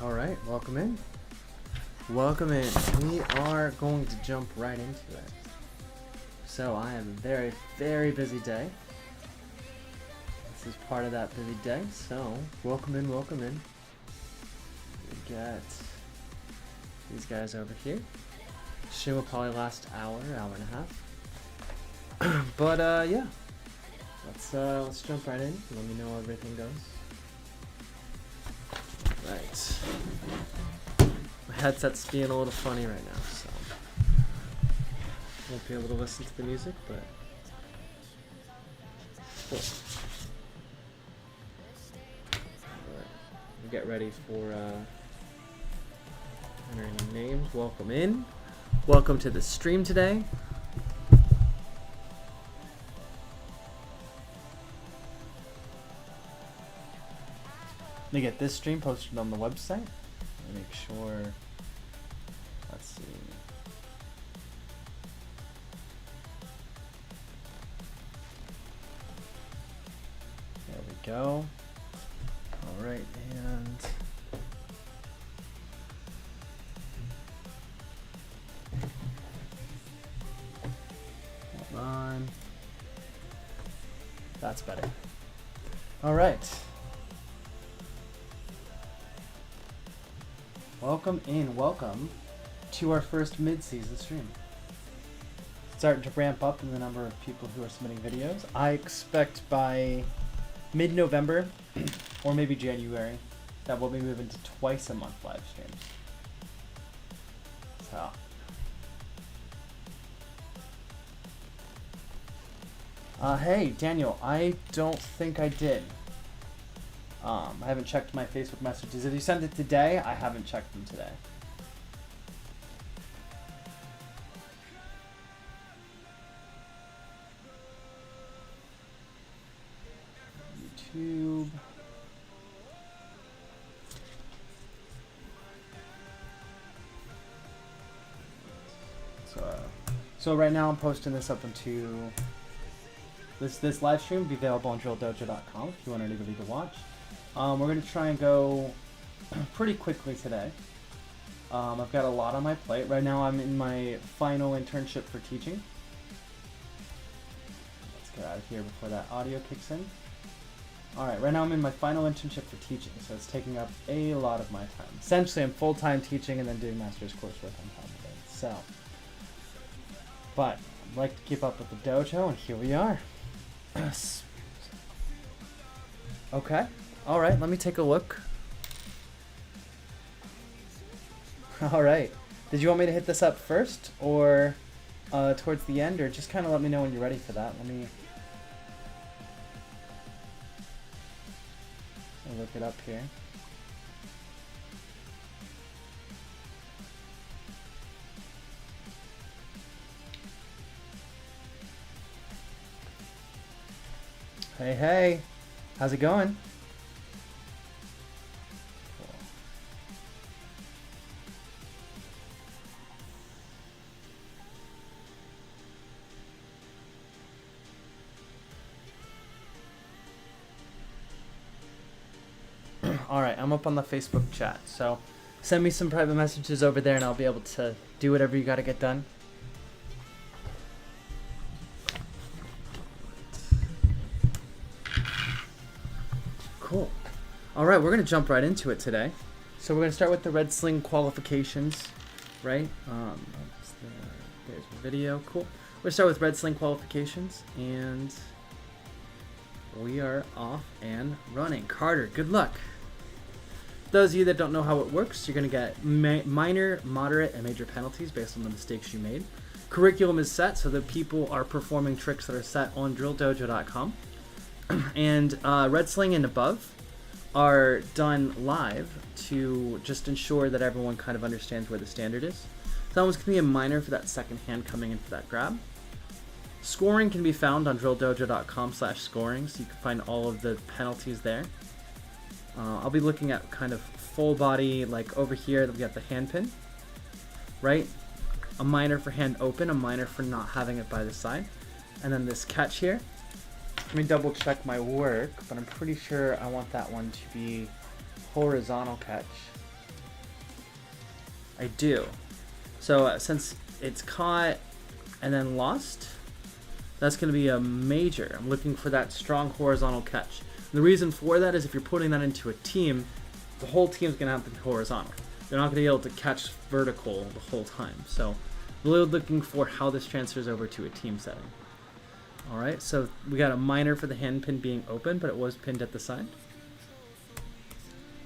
All right, welcome in. Welcome in. We are going to jump right into it. So I have a very, very busy day. This is part of that busy day. So welcome in, welcome in. We got these guys over here. Stream will probably last hour and a half. But yeah, let's jump right in. Let me know how everything goes. Right. My headset's being a little funny right now, so won't be able to listen to the music, but cool. Alright, we'll get ready for entering names. Welcome in. Welcome to the stream today. To get this stream posted on the website. Make sure. Let's see. There we go. All right, and hold on. That's better. All right. Welcome in, welcome to our first mid-season stream. Starting to ramp up in the number of people who are submitting videos. I expect by mid-November or maybe January that we'll be moving to twice a month live streams. So, hey Daniel, I don't think I did. I haven't checked my Facebook messages. If you sent it today, I haven't checked them today. YouTube. So right now I'm posting this up into this live stream will be available on drilldojo.com if you want anybody to watch. We're going to try and go pretty quickly today. I've got a lot on my plate. Right now I'm in my final internship for teaching. Let's get out of here before that audio kicks in. Alright, right now I'm in my final internship for teaching, so it's taking up a lot of my time. Essentially I'm full-time teaching and then doing master's coursework on top of it. So, but I'd like to keep up with the dojo, and here we are. Okay. All right, let me take a look. All right. Did you want me to hit this up first or towards the end, or just kind of let me know when you're ready for that? Let me look it up here. Hey, hey. How's it going? Alright, I'm up on the Facebook chat, so send me some private messages over there and I'll be able to do whatever you gotta get done. Cool. Alright, we're gonna jump right into it today. So we're gonna start with the red sling qualifications, right? There's the video, cool. We're gonna start with red sling qualifications and we are off and running. Carter, good luck. Those of you that don't know how it works, you're going to get minor, moderate, and major penalties based on the mistakes you made. Curriculum is set so that people are performing tricks that are set on drilldojo.com. And red sling and above are done live to just ensure that everyone kind of understands where the standard is. So that one's going to be a minor for that second hand coming in for that grab. Scoring can be found on drilldojo.com/scoring, so you can find all of the penalties there. I'll be looking at kind of full body, like over here, we got the hand pin, right? A minor for hand open, a minor for not having it by the side. And then this catch here. Let me double check my work, but I'm pretty sure I want that one to be horizontal catch. I do. So since it's caught and then lost, that's going to be a major. I'm looking for that strong horizontal catch. And the reason for that is if you're putting that into a team, the whole team's going to have to be horizontal. They're not going to be able to catch vertical the whole time. So really looking for how this transfers over to a team setting. All right, so we got a minor for the hand pin being open, but it was pinned at the side.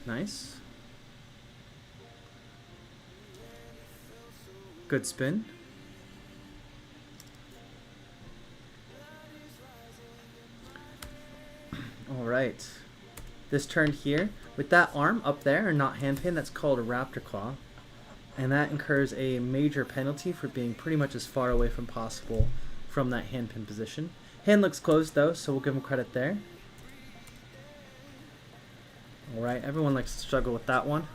Nice. Good spin. All right. This turn here, with that arm up there and not hand pin, that's called a raptor claw. And that incurs a major penalty for being pretty much as far away from possible from that hand pin position. Hand looks closed though, so we'll give him credit there. Alright, everyone likes to struggle with that one.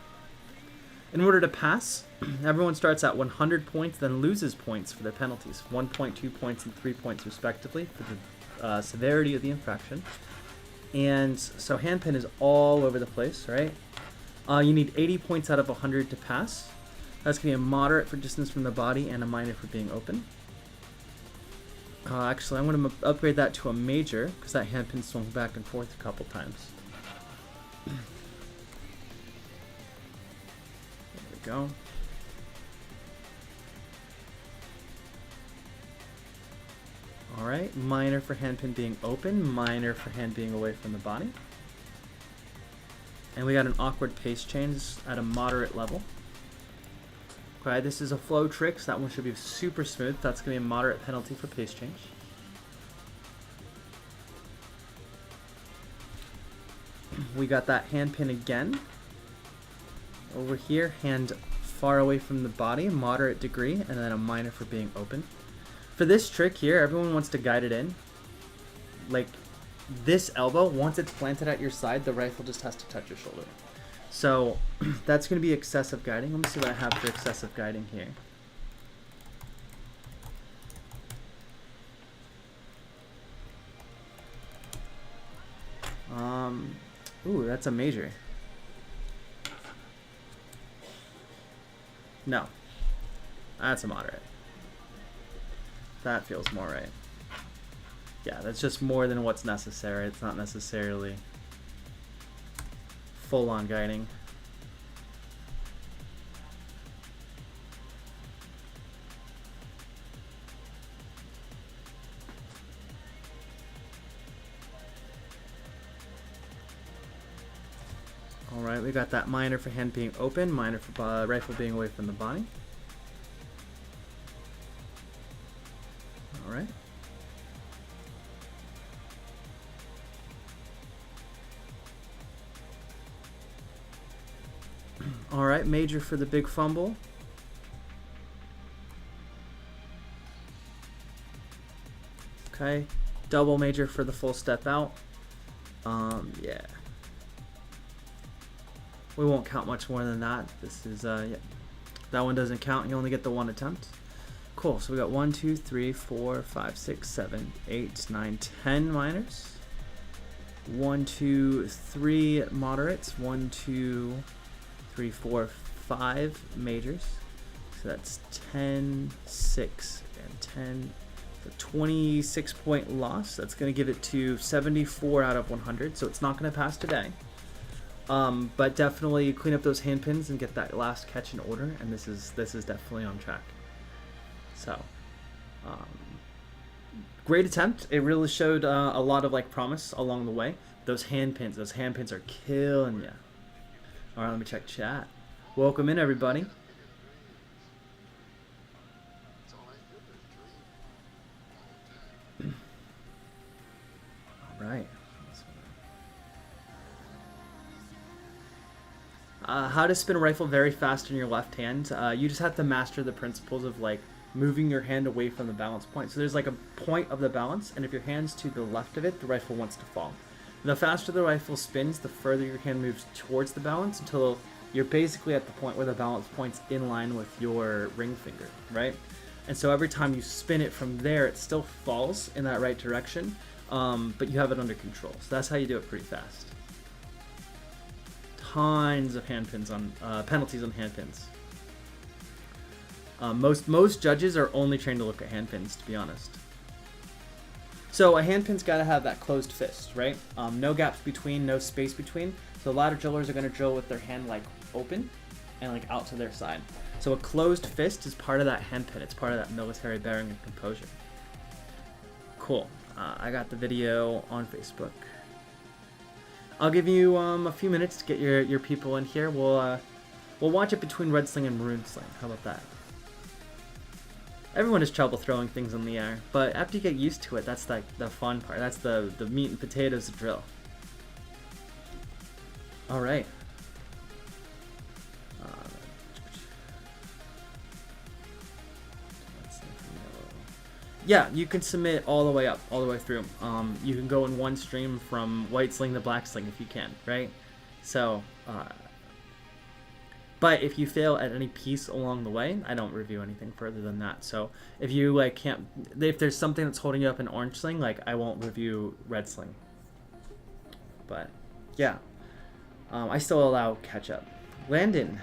In order to pass, everyone starts at 100 points, then loses points for their penalties. 1 point, 2 points, and 3 points respectively for the severity of the infraction. And so hand pin is all over the place, right? You need 80 points out of 100 to pass. That's going to be a moderate for distance from the body and a minor for being open. Actually, I'm going to upgrade that to a major because that hand pin swung back and forth a couple times. There we go. Alright, minor for hand pin being open, minor for hand being away from the body. And we got an awkward pace change at a moderate level. Okay, this is a flow trick, so that one should be super smooth. That's going to be a moderate penalty for pace change. We got that hand pin again. Over here, hand far away from the body, moderate degree, and then a minor for being open. For this trick here, everyone wants to guide it in. Like this elbow, once it's planted at your side, the rifle just has to touch your shoulder. So that's going to be excessive guiding. Let me see what I have for excessive guiding here. Ooh, that's a major. No, that's a moderate. That feels more right. Yeah, that's just more than what's necessary. It's not necessarily full-on guiding. Alright, we got that minor for hand being open, minor for rifle being away from the body. Alright. Alright, major for the big fumble. Okay, double major for the full step out. Yeah. We won't count much more than that. This is, yeah. That one doesn't count. You only get the one attempt. Cool, so we got 1, 2, 3, 4, 5, 6, 7, 8, 9, 10 minors. 1, 2, 3 moderates. 1, 2, 3, 4, 5 majors. So that's 10, 6, and 10. So 26 point loss. That's going to give it to 74 out of 100. So it's not going to pass today. But definitely clean up those hand pins and get that last catch in order. And this is definitely on track. So, great attempt. It really showed a lot of like promise along the way. Those hand pins are killing ya. All right, let me check chat. Welcome in, everybody. All right. How to spin a rifle very fast in your left hand. You just have to master the principles of like moving your hand away from the balance point. So there's like a point of the balance, and if your hand's to the left of it, the rifle wants to fall. The faster the rifle spins, the further your hand moves towards the balance until you're basically at the point where the balance point's in line with your ring finger, right? And so every time you spin it from there, it still falls in that right direction, but you have it under control. So that's how you do it pretty fast. Tons of hand pins on penalties on hand pins. Most judges are only trained to look at hand pins, to be honest. So a hand pin's got to have that closed fist, right? No gaps between, no space between. So a lot of drillers are going to drill with their hand like open and like out to their side. So a closed fist is part of that hand pin. It's part of that military bearing and composure. Cool. I got the video on Facebook. I'll give you a few minutes to get your people in here. We'll watch it between red sling and maroon sling. How about that? Everyone has trouble throwing things in the air, but after you get used to it, that's like the fun part. That's the meat and potatoes of drill. All right. Yeah, you can submit all the way up, all the way through. You can go in one stream from white sling to black sling if you can, right? So, but if you fail at any piece along the way, I don't review anything further than that. So if you like can't, if there's something that's holding you up in orange sling, like I won't review red sling. But yeah, I still allow catch up. Landon,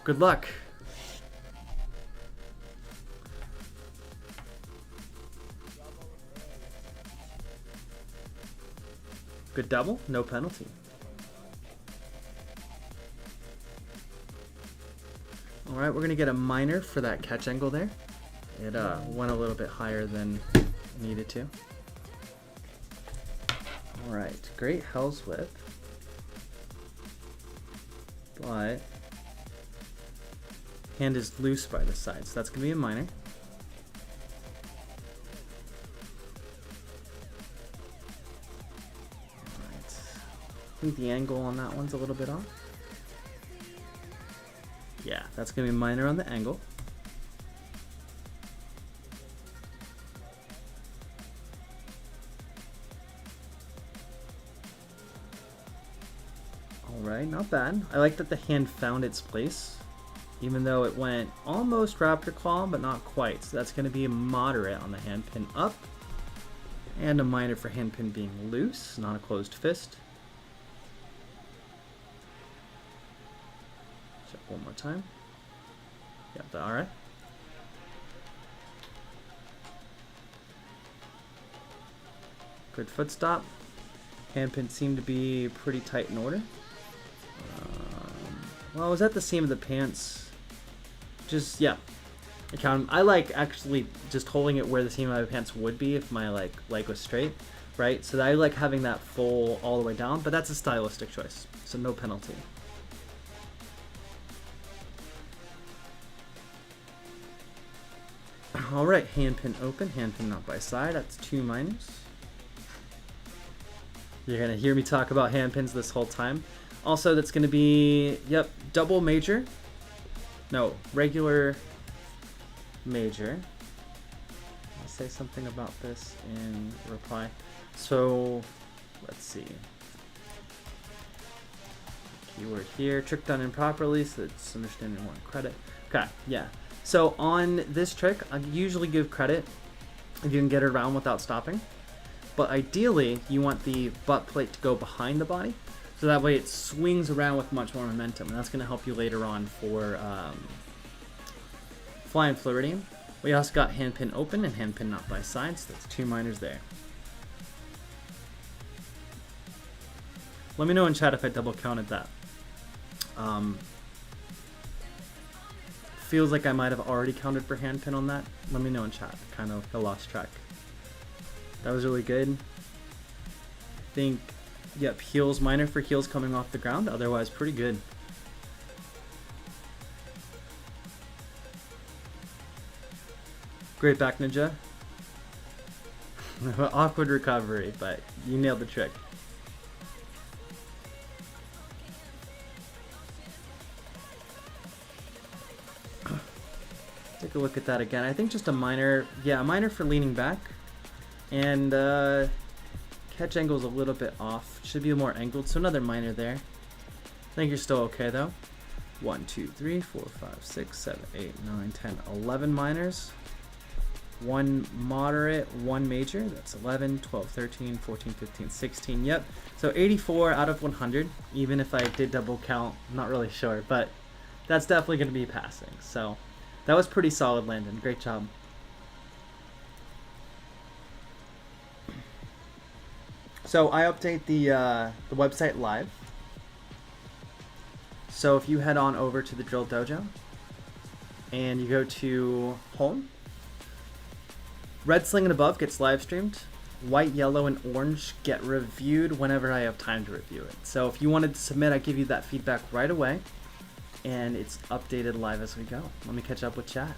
good luck. Good double, no penalty. All right, we're gonna get a minor for that catch angle there. It went a little bit higher than it needed to. All right, great Hell's Whip. But hand is loose by the side, so that's gonna be a minor. I think the angle on that one's a little bit off. Yeah, that's going to be minor on the angle. Alright, not bad. I like that the hand found its place, even though it went almost raptor claw, but not quite. So that's going to be a moderate on the hand pin up, and a minor for hand pin being loose, not a closed fist. One more time. Yep, alright. Good foot stop. Hand pin seemed to be pretty tight in order. Well, I was at the seam of the pants. Just, yeah. I like actually just holding it where the seam of my pants would be if my leg was straight, right? So I like having that full all the way down, but that's a stylistic choice, so no penalty. Alright, hand pin open, hand pin not by side, that's 2 minors. You're going to hear me talk about hand pins this whole time. Also, that's going to be, yep, double major. No, regular major. I'll say something about this in reply. So, let's see. Keyword here, trick done improperly, so it's understanding 1 credit. Okay, yeah. So on this trick, I usually give credit if you can get it around without stopping. But ideally, you want the butt plate to go behind the body, so that way it swings around with much more momentum, and that's going to help you later on for flying Floridian. We also got hand pin open and hand pin not by side, so that's 2 minors there. Let me know in chat if I double counted that. Feels like I might have already counted for hand pin on that. Let me know in chat. Kind of lost track. That was really good. I think, yep, heels, minor for heels coming off the ground. Otherwise, pretty good. Great back ninja. Awkward recovery, but you nailed the trick. Take a look at that again. I think just a minor, yeah, a minor for leaning back. And catch angle's a little bit off. Should be more angled, so another minor there. I think you're still okay though. 1, 2, 3, 4, 5, 6, 7, 8, 9, 10, 11 minors. 1 moderate, 1 major. That's 11, 12, 13, 14, 15, 16. Yep. So 84 out of 100. Even if I did double count, I'm not really sure, but that's definitely going to be passing. So That was pretty solid, Landon. Great job. So I update the website live. So if you head on over to the Drill Dojo and you go to home, red sling and above gets live streamed. White, yellow, and orange get reviewed whenever I have time to review it. So if you wanted to submit, I give you that feedback right away, and it's updated live as we go. Let me catch up with chat.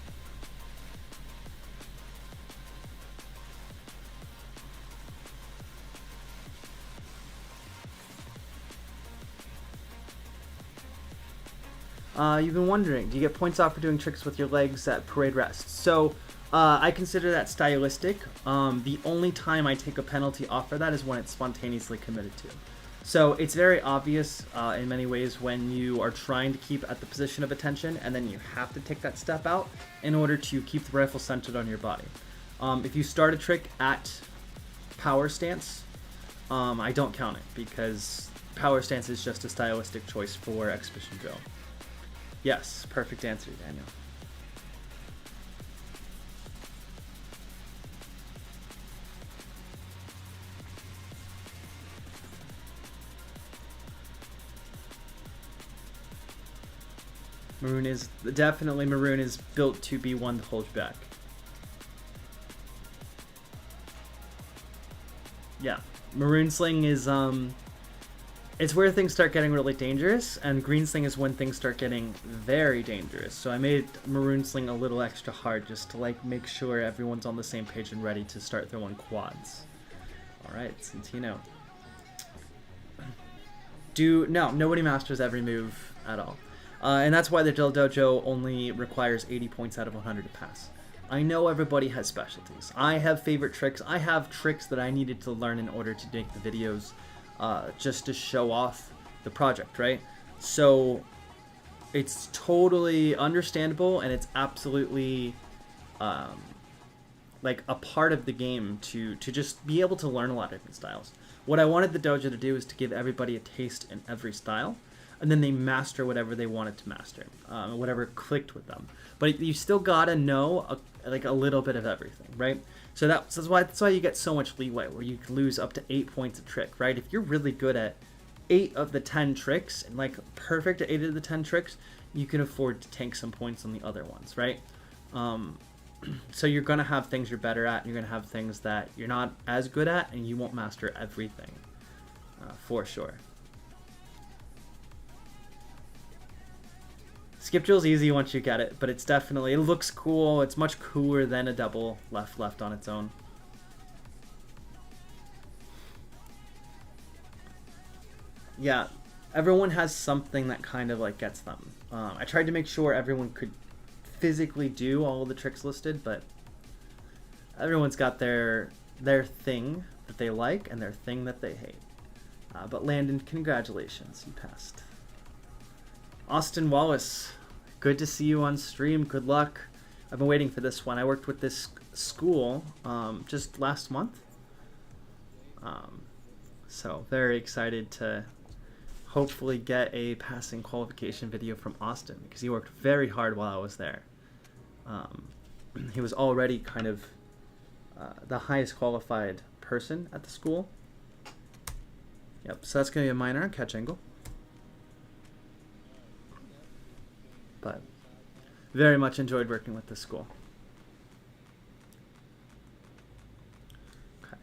You've been wondering, do you get points off for doing tricks with your legs at parade rest? So I consider that stylistic. The only time I take a penalty off for that is when it's spontaneously committed to. So it's very obvious in many ways when you are trying to keep at the position of attention and then you have to take that step out in order to keep the rifle centered on your body. If you start a trick at power stance, I don't count it because power stance is just a stylistic choice for exhibition drill. Yes, perfect answer, Daniel. Maroon is built to be one to hold you back. Yeah, Maroon sling is it's where things start getting really dangerous, and green sling is when things start getting very dangerous. So I made Maroon sling a little extra hard just to like make sure everyone's on the same page and ready to start throwing quads. All right, Santino. No, nobody masters every move at all. And that's why the Drill Dojo only requires 80 points out of 100 to pass. I know everybody has specialties. I have favorite tricks. I have tricks that I needed to learn in order to make the videos just to show off the project, right? So it's totally understandable, and it's absolutely like a part of the game to just be able to learn a lot of different styles. What I wanted the dojo to do is to give everybody a taste in every style, and then they master whatever they wanted to master, whatever clicked with them. But you still gotta know like a little bit of everything, right? So that's why you get so much leeway, where you can lose up to 8 points a trick, right? If you're really good at 8 of the 10 tricks, and like perfect at 8 of the 10 tricks, you can afford to tank some points on the other ones, right? So you're gonna have things you're better at, and you're gonna have things that you're not as good at, and you won't master everything, for sure. Skip drill's easy once you get it, but it's definitely, it looks cool. It's much cooler than a double left on its own. Yeah, everyone has something that kind of like gets them. I tried to make sure everyone could physically do all of the tricks listed, but everyone's got their thing that they like and their thing that they hate. But Landon, congratulations, you passed. Austin Wallace, good to see you on stream. Good luck. I've been waiting for this one. I worked with this school just last month. So very excited to hopefully get a passing qualification video from Austin, because he worked very hard while I was there. He was already kind of the highest qualified person at the school. Yep, so that's going to be a minor on catch angle. But very much enjoyed working with this school. Okay,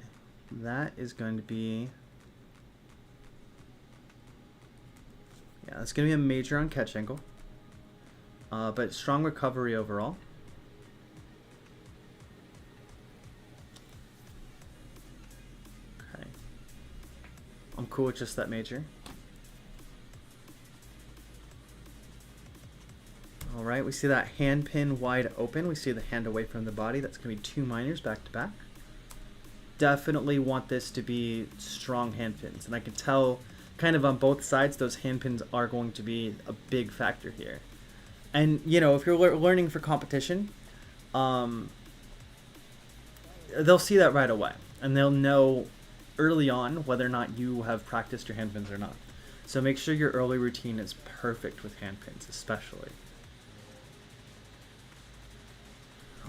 that is going to be, yeah, that's going to be a major on catch angle, but strong recovery overall. Okay, I'm cool with just that major. All right, we see that hand pin wide open. We see the hand away from the body. That's going to be 2 minors back to back. Definitely want this to be strong hand pins. And I can tell kind of on both sides, those hand pins are going to be a big factor here. And, you know, if you're learning for competition, they'll see that right away. And they'll know early on whether or not you have practiced your hand pins or not. So make sure your early routine is perfect with hand pins, especially.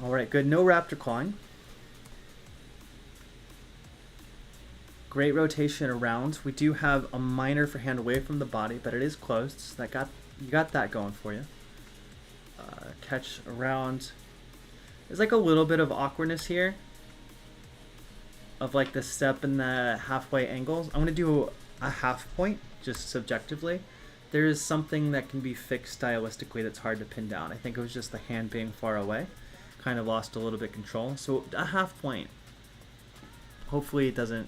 All right, good. No raptor clawing. Great rotation around. We do have a minor for hand away from the body, but it is closed, so that you got that going for you. Catch around. There's like a little bit of awkwardness here of like the step and the halfway angles. I'm gonna do a half point just subjectively. There is something that can be fixed stylistically that's hard to pin down. I think it was just the hand being far away. Kind of lost a little bit control. So a half point. Hopefully it doesn't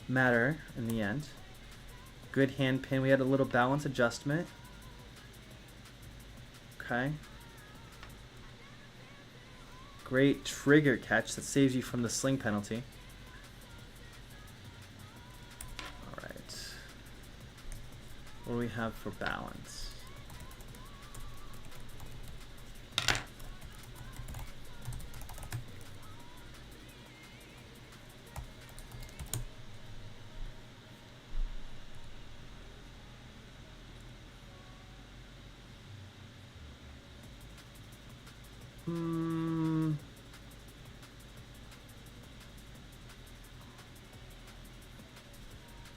matter in the end. Good hand pin. We had a little balance adjustment. Okay. Great trigger catch that saves you from the sling penalty. All right. What do we have for balance?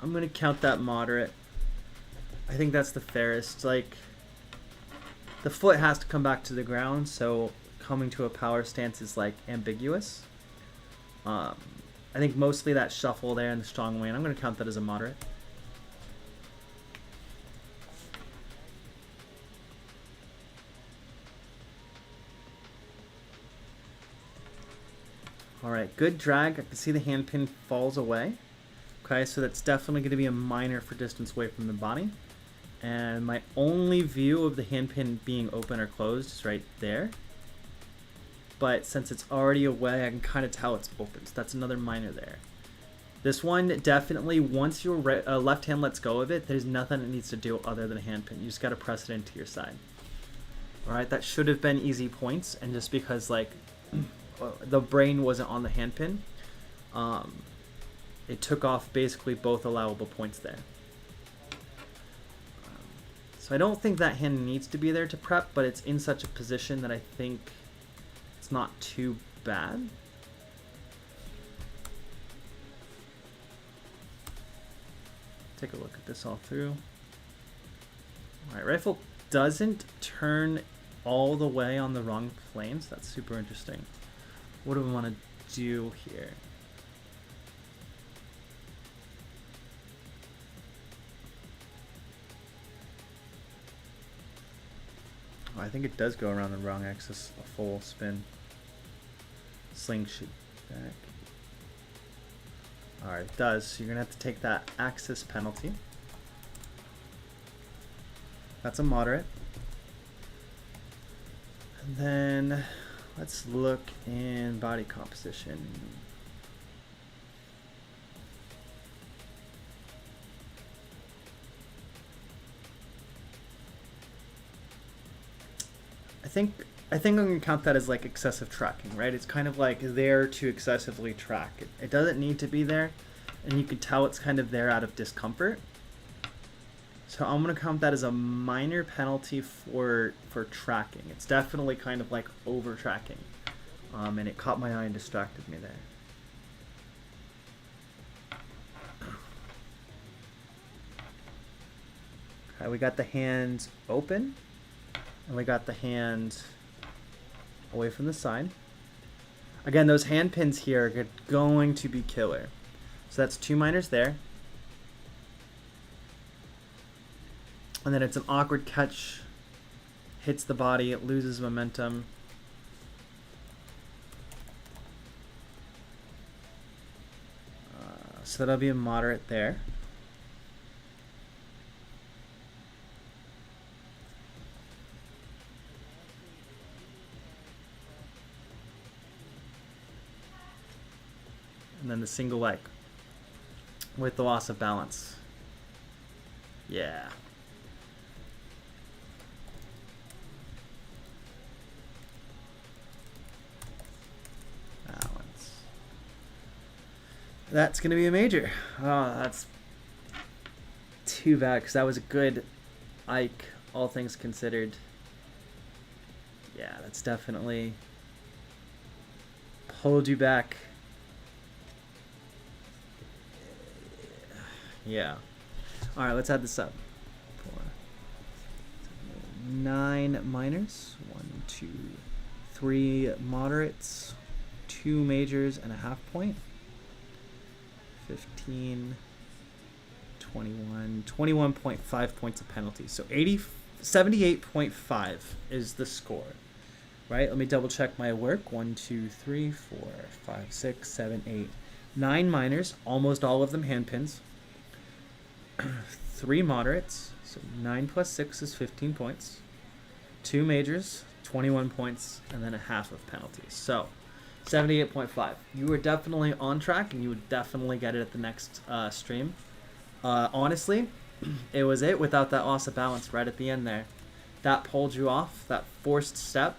I'm gonna count that moderate. I think that's the fairest. Like, the foot has to come back to the ground, so coming to a power stance is like ambiguous. I think mostly that shuffle there and the strong wind. I'm gonna count that as a moderate. All right, good drag. I can see the hand pin falls away. Okay, so that's definitely going to be a minor for distance away from the body. And my only view of the hand pin being open or closed is right there. But since it's already away, I can kind of tell it's open. So that's another minor there. This one, definitely, once your left hand lets go of it, there's nothing it needs to do other than a hand pin. You just got to press it into your side. All right, that should have been easy points. And just because, like, the brain wasn't on the hand pin, it took off basically both allowable points there. So I don't think that hand needs to be there to prep, but it's in such a position that I think it's not too bad. Take a look at this all through. All right, rifle doesn't turn all the way on the wrong plane, so that's super interesting. What do we want to do here? Oh, I think it does go around the wrong axis, a full spin. Sling shoot back. Alright, it does. So you're going to have to take that axis penalty. That's a moderate. And then let's look in body composition. I think I'm gonna count that as like excessive tracking, right? It's kind of like there to excessively track. It doesn't need to be there, and you can tell it's kind of there out of discomfort. So I'm gonna count that as a minor penalty for tracking. It's definitely kind of like over tracking, and it caught my eye and distracted me there. Okay, we got the hand open. And we got the hand away from the side. Again, those hand pins here are going to be killer. So that's two minors there. And then it's an awkward catch. Hits the body, it loses momentum. So that'll be a moderate there. And then the single leg with the loss of balance. Yeah. Balance. That's going to be a major. Oh, that's too bad because that was a good Ike, all things considered. Yeah, that's definitely pulled you back. Yeah. All right, let's add this up. 9 minors, 1, 2, 3 moderates, 2 majors, and a half point. 15, 21, 21.5 points of penalty. So 78.5 is the score. Right? Let me double check my work. 1, 2, 3, 4, 5, 6, 7, 8, 9 minors, almost all of them hand pins. 3 moderates, so 9 plus 6 is 15 points. 2 majors, 21 points, and then a half of penalties. So 78.5. You were definitely on track, and you would definitely get it at the next stream. Honestly, it was it without that loss of balance right at the end there. That pulled you off. That forced step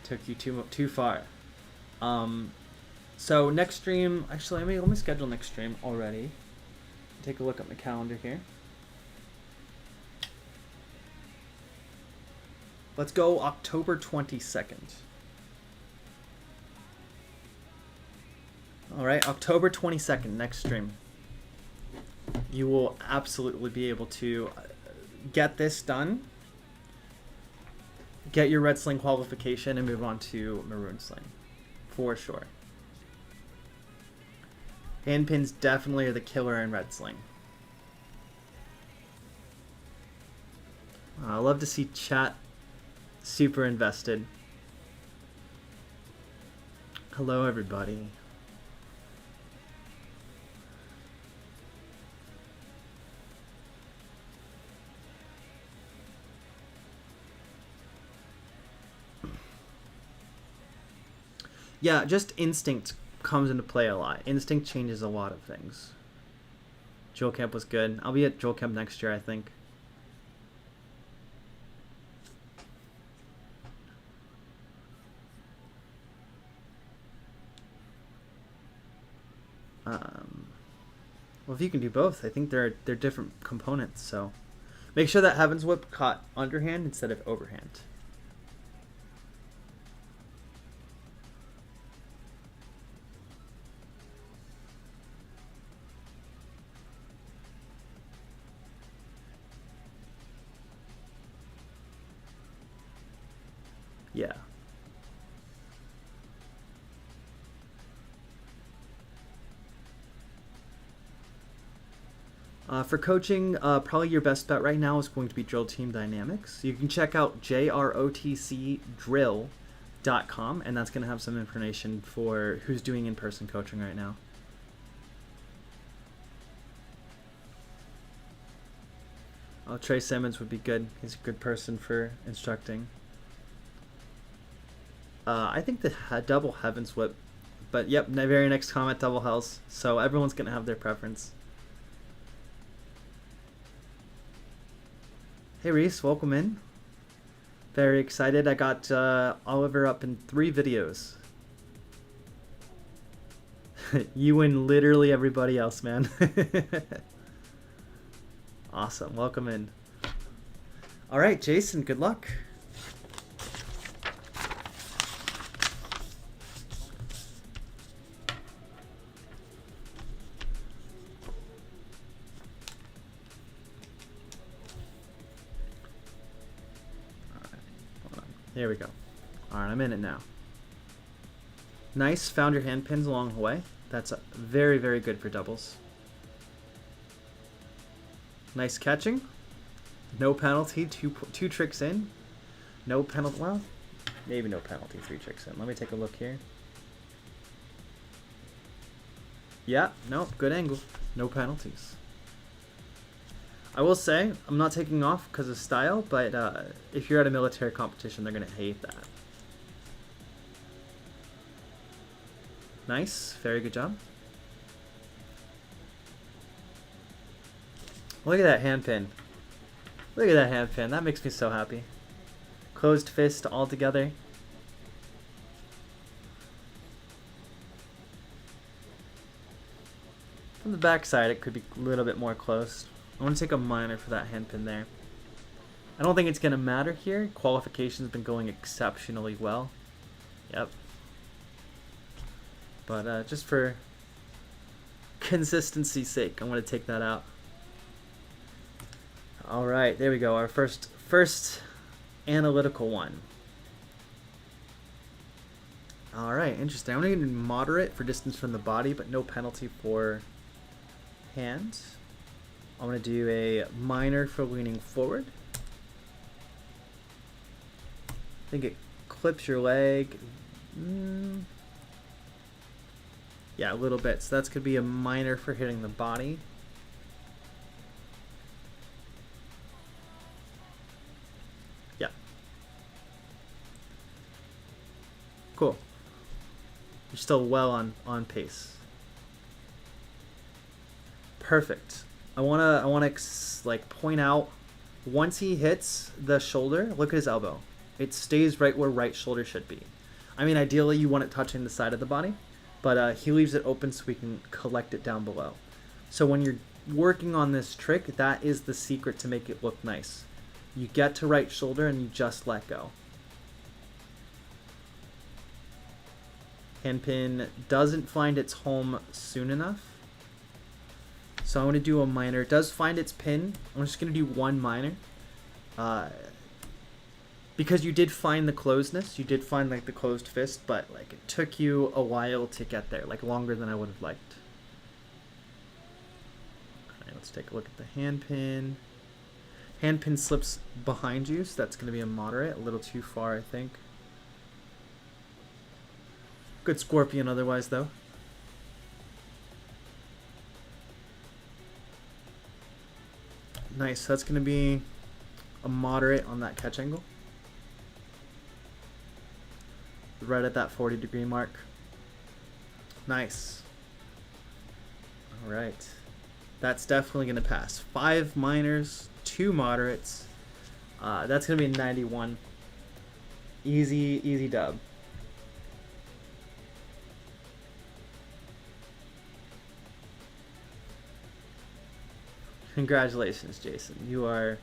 took you too far. So next stream, actually, let me schedule next stream already. Take a look at my calendar here. Let's go October 22nd. All right, October 22nd, next stream. You will absolutely be able to get this done, get your red sling qualification, and move on to maroon sling, for sure. Hand pins definitely are the killer in red sling. I love to see chat super invested. Hello, everybody. Yeah, just instinct comes into play a lot. Instinct changes a lot of things. Jewel Camp was good. I'll be at Jewel Camp next year, I think. Well, if you can do both, I think they're different components. So make sure that Heaven's Whip caught underhand instead of overhand. Yeah. For coaching, probably your best bet right now is going to be Drill Team Dynamics. You can check out jrotcdrill.com, and that's going to have some information for who's doing in-person coaching right now. Trey Simmons would be good. He's a good person for instructing. I think the double Heaven's Whip, but yep, the very next comment, double Hells. So everyone's going to have their preference. Hey Reese, welcome in. Very excited. I got Oliver up in 3 videos. You and literally everybody else, man. Awesome. Welcome in. All right, Jason, good luck. There we go. All right, I'm in it now. Nice, found your hand pins along the way. That's very, very good for doubles. Nice catching. No penalty, two tricks in. No penalty, well, maybe no penalty, 3 tricks in. Let me take a look here. Yeah, nope, good angle. No penalties. I will say, I'm not taking off because of style, but if you're at a military competition, they're going to hate that. Nice. Very good job. Look at that hand pin. Look at that hand pin. That makes me so happy. Closed fist all together. From the back side, it could be a little bit more close. I want to take a minor for that hand pin there. I don't think it's going to matter here. Qualification's been going exceptionally well. Yep. But just for consistency's sake, I'm going to take that out. All right, there we go. Our first analytical one. All right, interesting. I'm going to moderate for distance from the body, but no penalty for hands. I'm going to do a minor for leaning forward. I think it clips your leg. Yeah, a little bit. So that's going to be a minor for hitting the body. Yeah. Cool. You're still well on pace. Perfect. I wanna like point out, once he hits the shoulder, look at his elbow. It stays right where right shoulder should be. I mean, ideally you want it touching the side of the body, but he leaves it open so we can collect it down below. So when you're working on this trick, that is the secret to make it look nice. You get to right shoulder and you just let go. Handpin doesn't find its home soon enough. So I'm going to do a minor. It does find its pin. I'm just going to do one minor. Because you did find the closedness. You did find like the closed fist, but like it took you a while to get there. Like longer than I would have liked. Okay, let's take a look at the handpin. Handpin slips behind you, so that's going to be a moderate. A little too far, I think. Good scorpion otherwise, though. Nice. That's going to be a moderate on that catch angle. Right at that 40-degree mark. Nice. All right. That's definitely going to pass. 5 minors, 2 moderates. That's going to be a 91. Easy dub. Congratulations, Jason. You are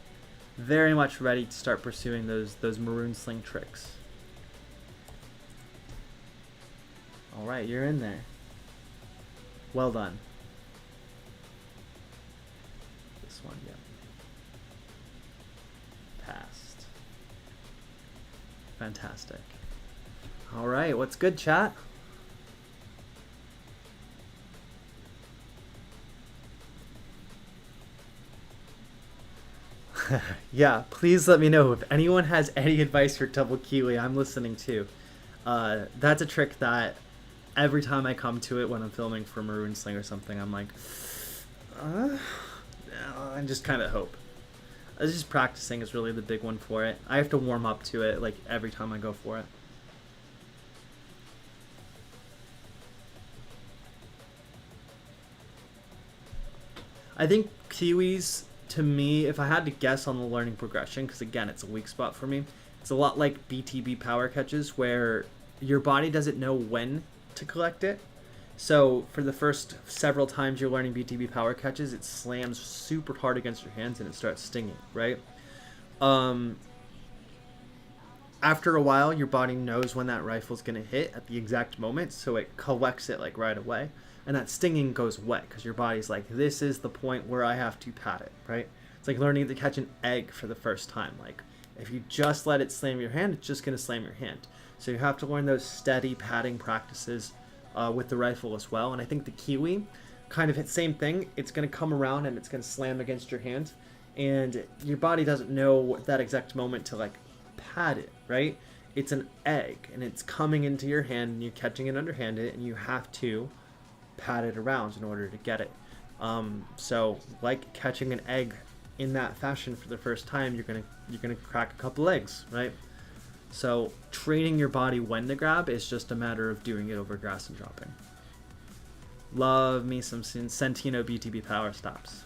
very much ready to start pursuing those maroon sling tricks. All right, you're in there. Well done. This one, yeah. Passed. Fantastic. All right, what's good, chat? Yeah, please let me know if anyone has any advice for double Kiwi. I'm listening too. That's a trick that every time I come to it when I'm filming for Maroon Sling or something, I'm like, I just kind of hope. Just practicing is really the big one for it. I have to warm up to it like every time I go for it. I think Kiwis, to me, if I had to guess on the learning progression, because again, it's a weak spot for me, it's a lot like BTB power catches where your body doesn't know when to collect it. So for the first several times you're learning BTB power catches, it slams super hard against your hands and it starts stinging, right? After a while, your body knows when that rifle's going to hit at the exact moment, so it collects it like right away. And that stinging goes away because your body's like, this is the point where I have to pat it, right? It's like learning to catch an egg for the first time. Like, if you just let it slam your hand, it's just going to slam your hand. So you have to learn those steady patting practices with the rifle as well. And I think the Kiwi, kind of same thing. It's going to come around and it's going to slam against your hand. And your body doesn't know that exact moment to, like, pat it, right? It's an egg, and it's coming into your hand, and you're catching it underhanded, and you have to pat it around in order to get it. So like catching an egg in that fashion for the first time, you're gonna crack a couple eggs, right? So training your body when to grab is just a matter of doing it over grass and dropping. Love me some Sentino BTB power stops.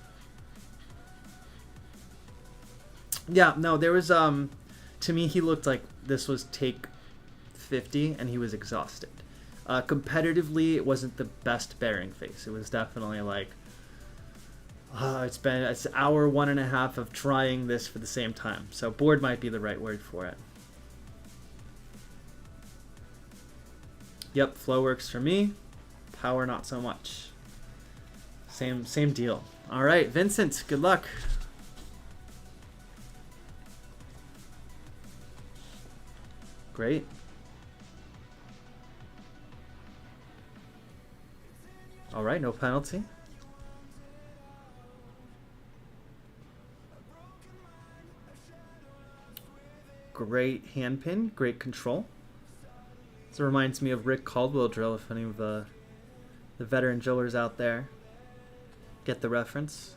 Yeah, no, there was to me he looked like this was take 50 and he was exhausted. Competitively, it wasn't the best bearing face. It was definitely like, It's hour 1.5 of trying this for the same time. So bored might be the right word for it. Yep, flow works for me. Power not so much. Same deal. All right, Vincent, good luck. Great. All right, no penalty. Great hand pin, great control. This reminds me of Rick Caldwell drill, if any of the veteran drillers out there get the reference.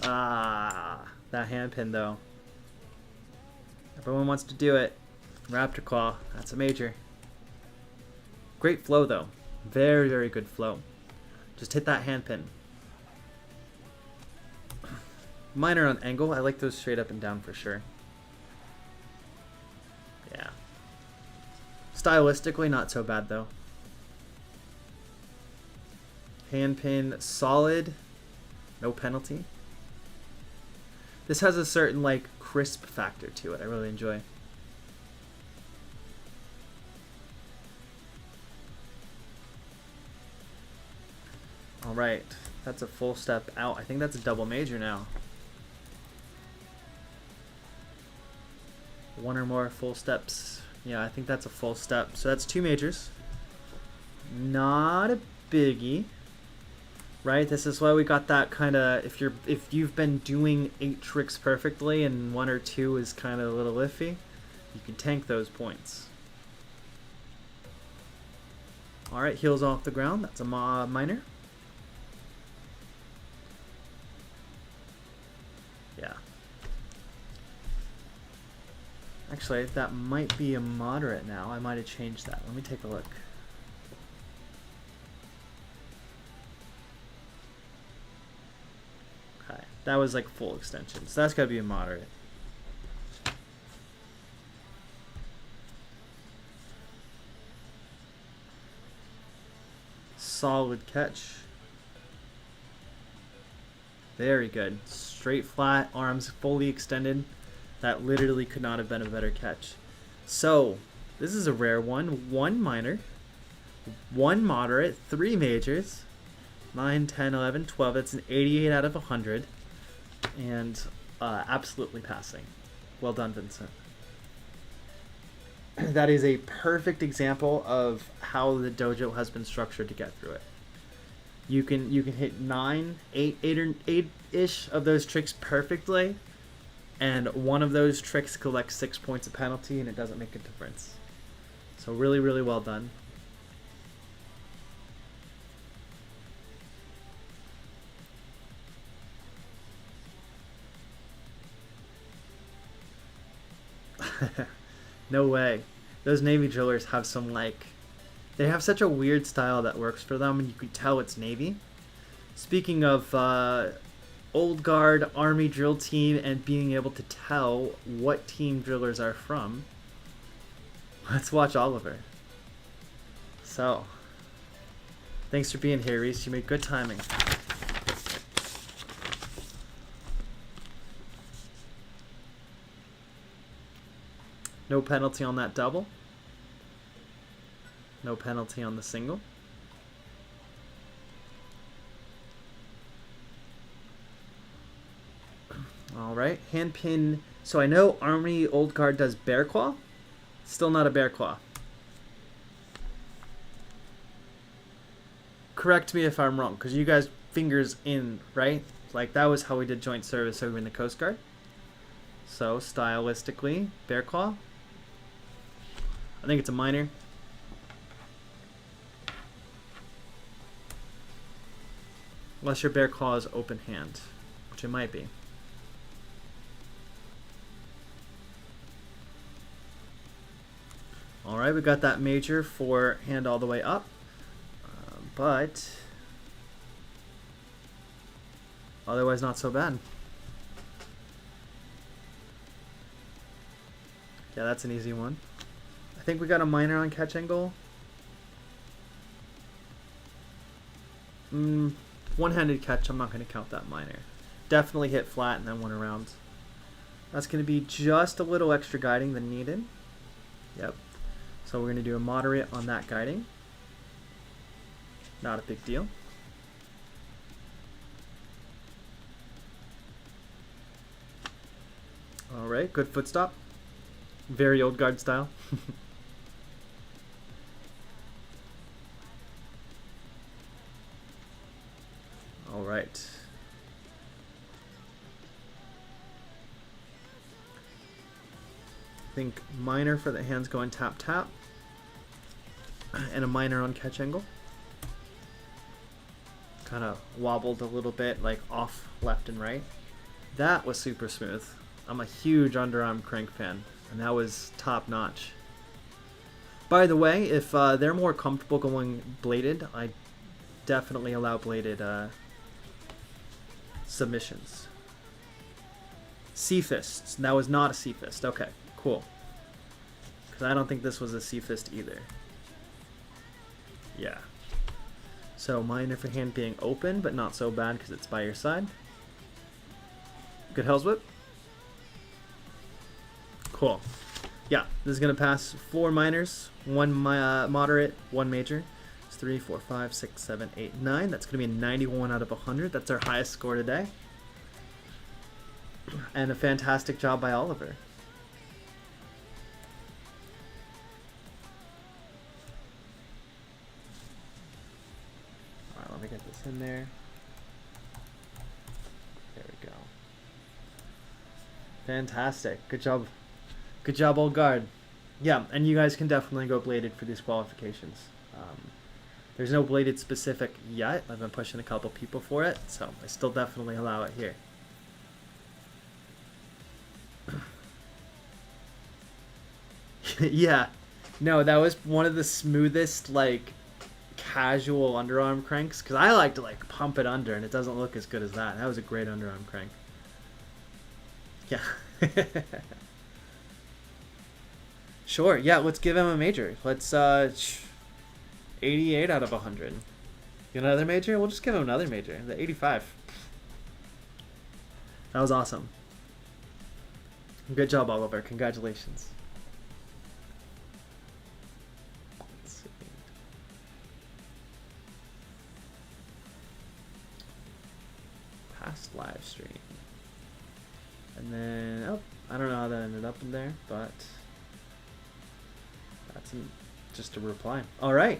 Ah, that hand pin though. Everyone wants to do it. Raptor claw, that's a major. Great flow though. Very, very good flow. Just hit that hand pin. Minor on angle. I like those straight up and down for sure. Yeah. Stylistically, not so bad though. Hand pin solid. No penalty. This has a certain like crisp factor to it. I really enjoy. All right, that's a full step out. I think that's a double major now. One or more full steps. Yeah, I think that's a full step. So that's 2 majors. Not a biggie, right? This is why we got that kind of, if you've been doing 8 tricks perfectly and 1 or 2 is kind of a little iffy, you can tank those points. All right, heels off the ground. That's a minor. Yeah. Actually, that might be a moderate now. I might have changed that. Let me take a look. Okay, that was like full extension, so that's gotta be a moderate. Solid catch. Very good. Straight flat, arms fully extended. That literally could not have been a better catch. So, this is a rare one. 1 minor, 1 moderate, 3 majors, 9, 10, 11, 12. That's an 88 out of 100. And absolutely passing. Well done, Vincent. That is a perfect example of how the dojo has been structured to get through it. You can hit 9, 8-ish of those tricks perfectly, and one of those tricks collects 6 points of penalty, and it doesn't make a difference. So really, really well done. No way. Those Navy drillers have some like, they have such a weird style that works for them, and you can tell it's Navy. Speaking of old guard Army drill team and being able to tell what team drillers are from, let's watch Oliver. So, thanks for being here, Reese. You made good timing. No penalty on that double. No penalty on the single. All right, hand pin. So I know Army Old Guard does bear claw. Still not a bear claw. Correct me if I'm wrong, because you guys fingers in, right? Like that was how we did joint service over in the Coast Guard. So stylistically, bear claw. I think it's a minor. Unless your bear claw is open hand, which it might be. All right, we got that major for hand all the way up, but otherwise not so bad. Yeah, that's an easy one. I think we got a minor on catch angle. One-handed catch, I'm not going to count that minor. Definitely hit flat and then went around. That's going to be just a little extra guiding than needed. Yep. So we're going to do a moderate on that guiding. Not a big deal. Alright, good foot stop. Very old guard style. Alright. Think minor for the hands going tap tap. And a minor on catch angle. Kind of wobbled a little bit, like off left and right. That was super smooth. I'm a huge underarm crank fan, and that was top notch. By the way, if they're more comfortable going bladed, I definitely allow bladed submissions. C-fists. That was not a C-fist. Okay, cool. Because I don't think this was a C-fist either. Yeah. So minor for hand being open, but not so bad because it's by your side. Good Hell's Whip. Cool. Yeah, this is going to pass 4 minors, 1 moderate, 1 major. It's 3, 4, 5, 6, 7, 8, 9. That's going to be a 91 out of 100. That's our highest score today. And a fantastic job by Oliver. Alright, let me get this in there. There we go. Fantastic. Good job. Good job, old guard. Yeah, and you guys can definitely go bladed for these qualifications. There's no bladed specific yet. I've been pushing a couple people for it, so I still definitely allow it here. Yeah, no, that was one of the smoothest, like, casual underarm cranks, because I like to, like, pump it under, and it doesn't look as good as that. That was a great underarm crank. Yeah. Sure, yeah, let's give him a major. Let's, 88 out of 100. Get another major? We'll just give him another major. The 85. That was awesome. Good job, Oliver. Congratulations. Let's see. Past live stream. And then, oh, I don't know how that ended up in there, but that's just a reply. All right.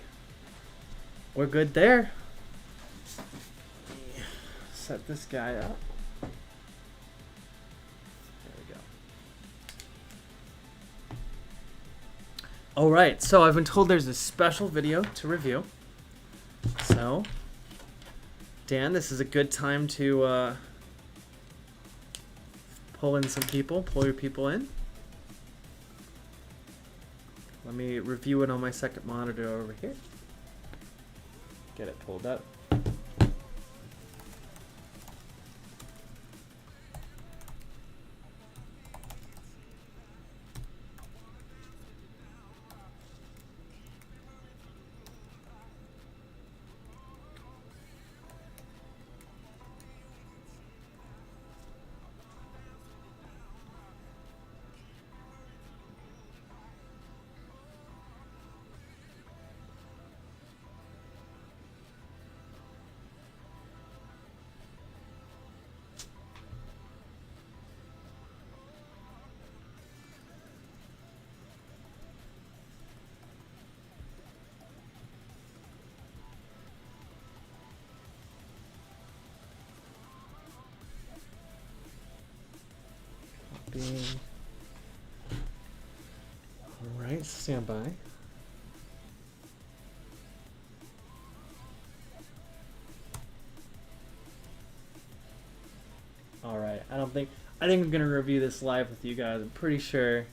We're good there. Set this guy up. There we go. All right. So I've been told there's a special video to review. So, Dan, this is a good time to pull in some people. Pull your people in. Let me review it on my second monitor over here. Get it pulled up. Alright, stand by. Alright, I think I'm gonna review this live with you guys. I'm pretty sure.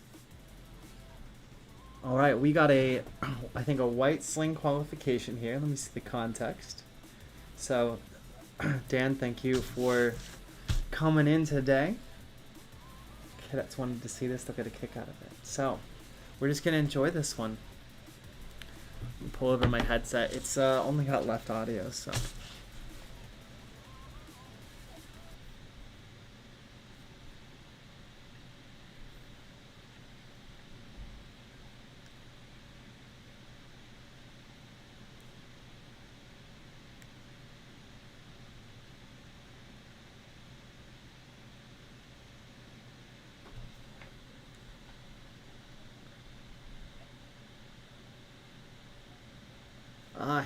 Alright, we got I think a white sling qualification here. Let me see the context. So, Dan, thank you for coming in today. Cadets wanted to see this, they'll get a kick out of it. So, we're just gonna enjoy this one. Pull over my headset. It's only got left audio, so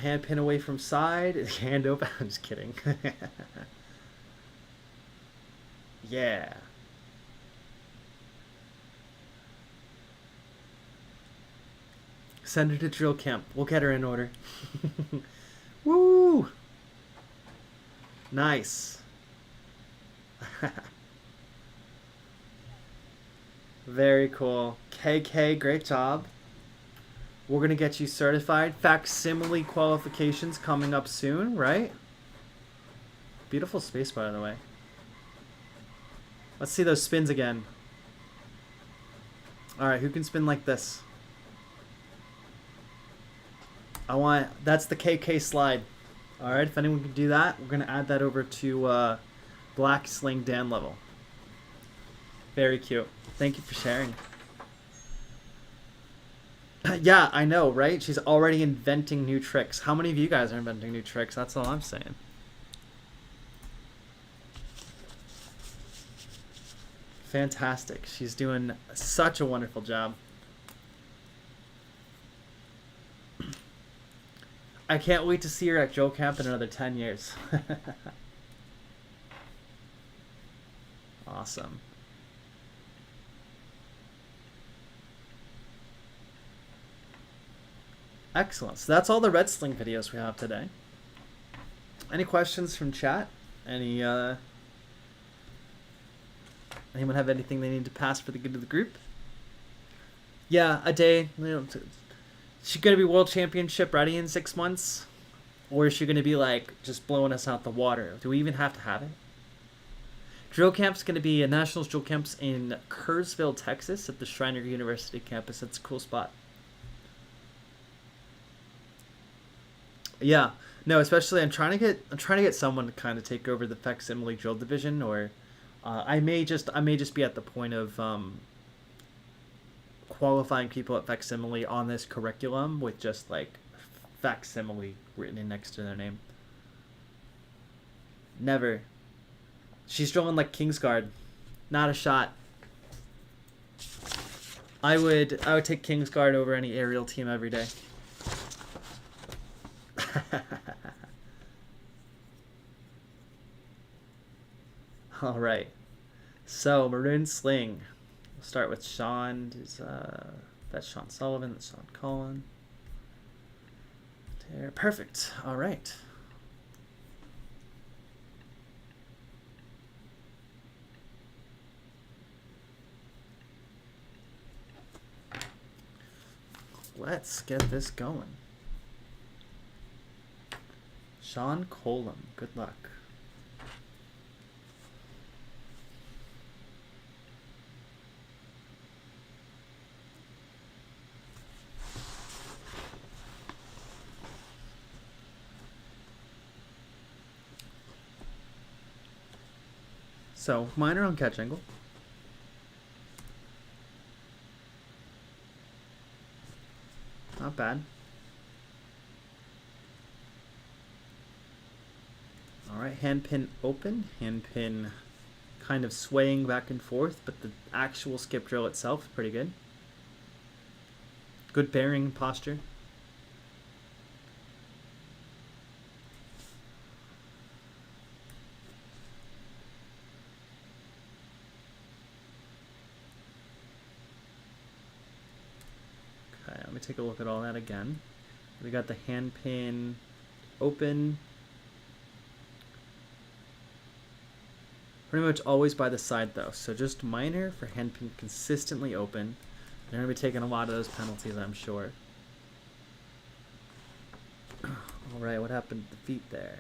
Hand pin away from side. Hand open. I'm just kidding. Yeah. Send her to drill camp. We'll get her in order. Woo! Nice. Very cool. KK, great job. We're going to get you certified. Facsimile qualifications coming up soon, right? Beautiful space, by the way. Let's see those spins again. Alright, who can spin like this? That's the KK slide. Alright, if anyone can do that, we're going to add that over to Black Sling Dan level. Very cute. Thank you for sharing. Yeah, I know, right? She's already inventing new tricks. How many of you guys are inventing new tricks? That's all I'm saying. Fantastic. She's doing such a wonderful job. I can't wait to see her at Joe Camp in another 10 years. Awesome. Excellent. So that's all the red sling videos we have today. Any questions from chat? Anyone have anything they need to pass for the good of the group? Yeah, a day. She gonna be world championship ready in 6 months? Or is she gonna be like just blowing us out the water? Do we even have to have it? Drill camp's gonna be a nationals drill camps in Kerrsville, Texas at the Schreiner University campus. That's a cool spot. Yeah. No, especially I'm trying to get someone to kind of take over the facsimile drill division, or I may just be at the point of qualifying people at facsimile on this curriculum with just like facsimile written in next to their name. Never. She's drilling like Kingsguard. Not a shot. I would take Kingsguard over any aerial team every day. All right. So Maroon sling. We'll start with Sean. That's Sean Sullivan. That's Sean Cullen. There. Perfect. All right. Let's get this going. Sean Colum, good luck. So, minor on catch angle. Not bad. Alright, hand pin open, hand pin kind of swaying back and forth, but the actual skip drill itself is pretty good. Good bearing posture. Okay, let me take a look at all that again. We got the hand pin open. Pretty much always by the side though, so just minor for hand pin consistently open. They're going to be taking a lot of those penalties, I'm sure. Alright, what happened to the feet there?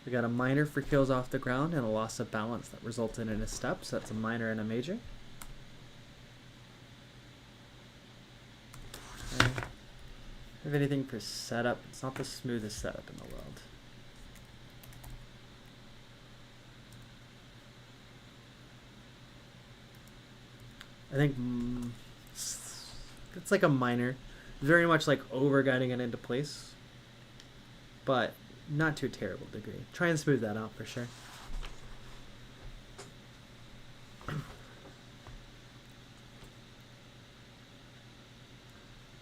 We got a minor for kills off the ground and a loss of balance that resulted in a step, so that's a minor and a major. Okay. Have anything for setup? It's not the smoothest setup in the world. I think it's like a minor, very much like over guiding it into place, but not to a terrible degree. Try and smooth that out for sure.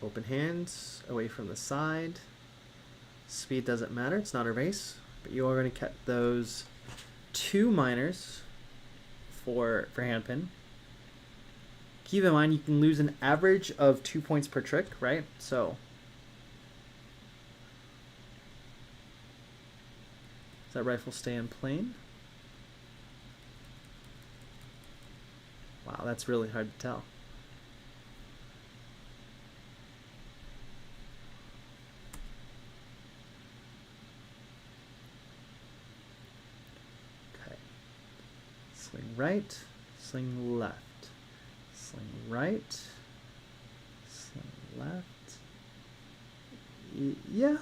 Open hand away from the side. Speed doesn't matter, it's not a race, but you are going to get those 2 minors for handpin. Keep in mind you can lose an average of 2 points per trick, right? So does that rifle stay in plane? Wow, that's really hard to tell. Okay. Sling right, sling left. Sling right, sling left. Yeah.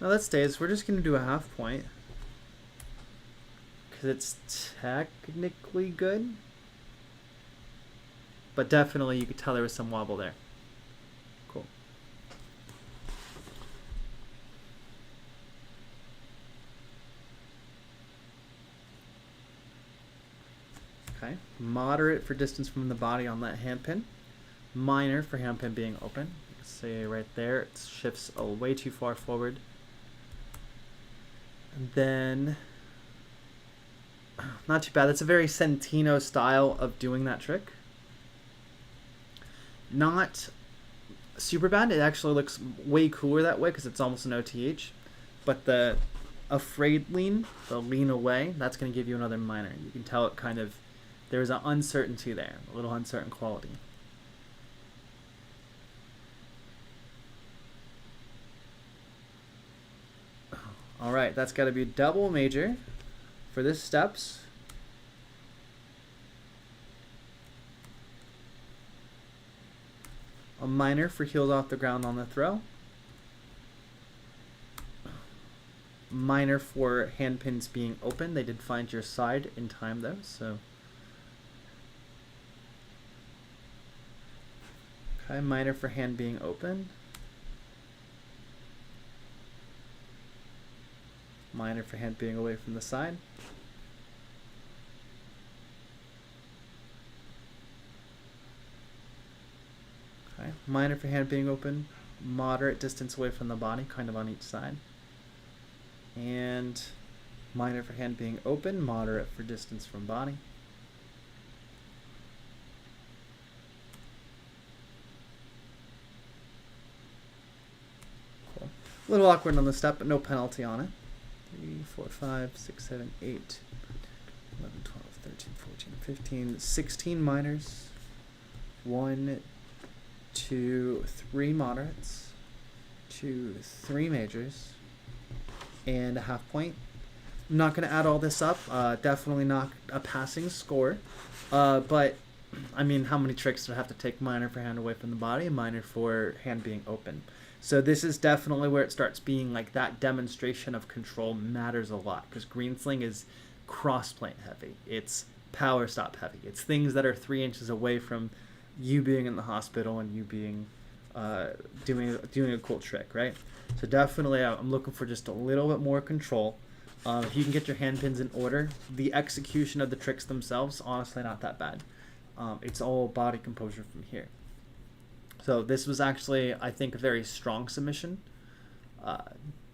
No, that stays. We're just going to do a half point. Because it's technically good. But definitely you could tell there was some wobble there. Cool. Okay. Moderate for distance from the body on that handpin. Minor for handpin being open. You can see right there it shifts way too far forward. And then, not too bad. That's a very Centino style of doing that trick. Not super bad. It actually looks way cooler that way because it's almost an OTH. But the afraid lean, the lean away, that's going to give you another minor. You can tell it kind of, there's an uncertainty there, a little uncertain quality. All right, that's got to be double major for this steps. A minor for heels off the ground on the throw. Minor for handpins being open. They did find your side in time though, so. Okay, minor for hand being open. Minor for hand being away from the side. Okay, minor for hand being open. Moderate distance away from the body, kind of on each side. And minor for hand being open, moderate for distance from body. Cool. A little awkward on the step, but no penalty on it. 3, 4, 5, 6, 7, 8, 11, 12, 13, 14, 15, 16 minors. 1, 2, 3 moderates. 2, 3 majors. And a half point. I'm not going to add all this up. Definitely not a passing score. But, I mean, how many tricks do I have to take minor for hand away from the body and minor for hand being open? So this is definitely where it starts being like that demonstration of control matters a lot, because green sling is cross-plane heavy. It's power stop heavy. It's things that are 3 inches away from you being in the hospital and you being doing a cool trick, right? So definitely I'm looking for just a little bit more control. If you can get your hand pins in order, the execution of the tricks themselves, honestly not that bad. It's all body composure from here. So this was actually, I think, a very strong submission.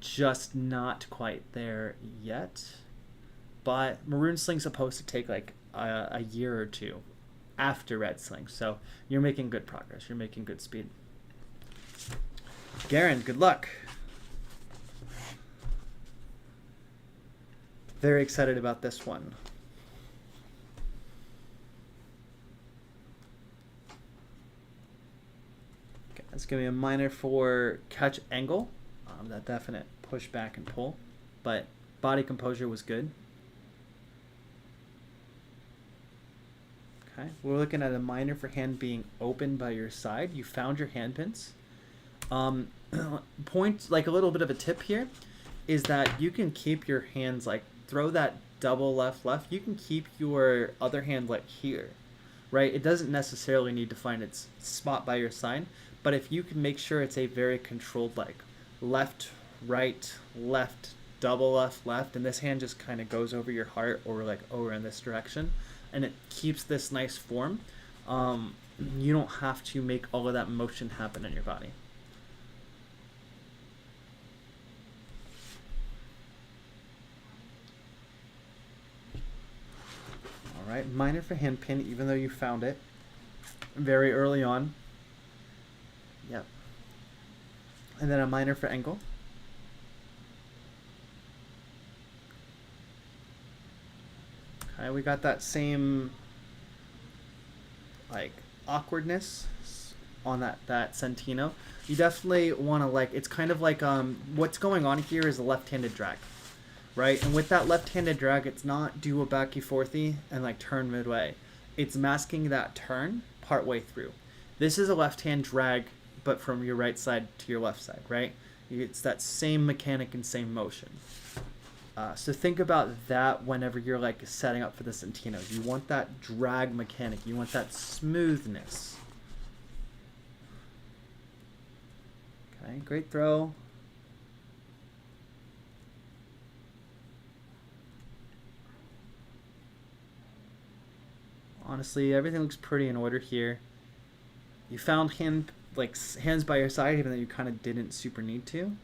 Just not quite there yet. But Maroon Sling's supposed to take like a year or 2 after Red Sling. So you're making good progress. You're making good speed. Garen, good luck. Very excited about this one. Okay, that's going to be a minor for catch angle. That definite push back and pull. But body composure was good. Okay, we're looking at a minor for hand being open by your side. You found your hand pins. Point, like a little bit of a tip here, is that you can keep your hands, like throw that double left. You can keep your other hand like here, right? It doesn't necessarily need to find its spot by your side, but if you can make sure it's a very controlled, like left, right, left, double left, and this hand just kind of goes over your heart or like over in this direction, and it keeps this nice form. you don't have to make all of that motion happen in your body. All right, minor for hand pin, even though you found it very early on. Yep. And then a minor for angle. Okay, we got that same like awkwardness on that centino. You definitely want to like, it's kind of like what's going on here is a left-handed drag, right? And with that left-handed drag, it's not do a backy forthy and like turn midway. It's masking that turn partway through. This is a left-hand drag, but from your right side to your left side, right? It's that same mechanic and same motion. So think about that whenever you're like setting up for the centino. You want that drag mechanic. You want that smoothness. Okay, great throw. Honestly, everything looks pretty in order here. You found hands by your side, even though you kind of didn't super need to.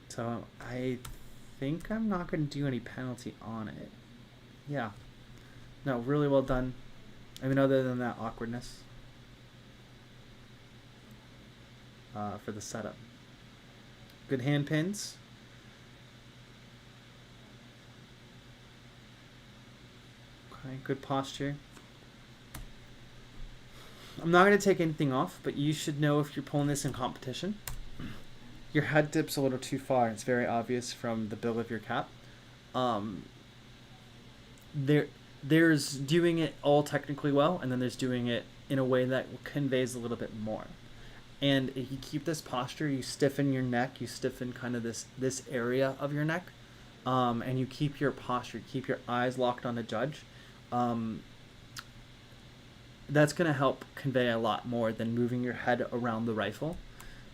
So I think I'm not going to do any penalty on it. Yeah. No, really well done. I mean, other than that awkwardness for the setup. Good hand pins. Okay, good posture. I'm not going to take anything off, but you should know if you're pulling this in competition. Your head dips a little too far. It's very obvious from the bill of your cap. There's doing it all technically well, and then there's doing it in a way that conveys a little bit more. And if you keep this posture, you stiffen your neck, you stiffen kind of this area of your neck, and you keep your posture, keep your eyes locked on the judge. That's going to help convey a lot more than moving your head around the rifle.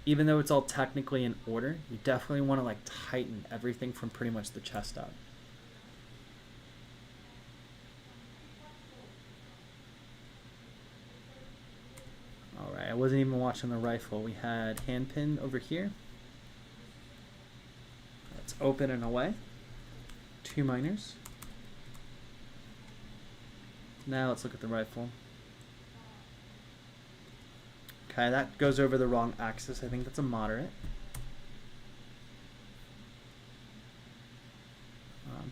Even though it's all technically in order, you definitely want to like tighten everything from pretty much the chest up. All right, I wasn't even watching the rifle. We had hand pin over here. That's open and away. 2 minors. Now let's look at the rifle. Okay, that goes over the wrong axis. I think that's a moderate.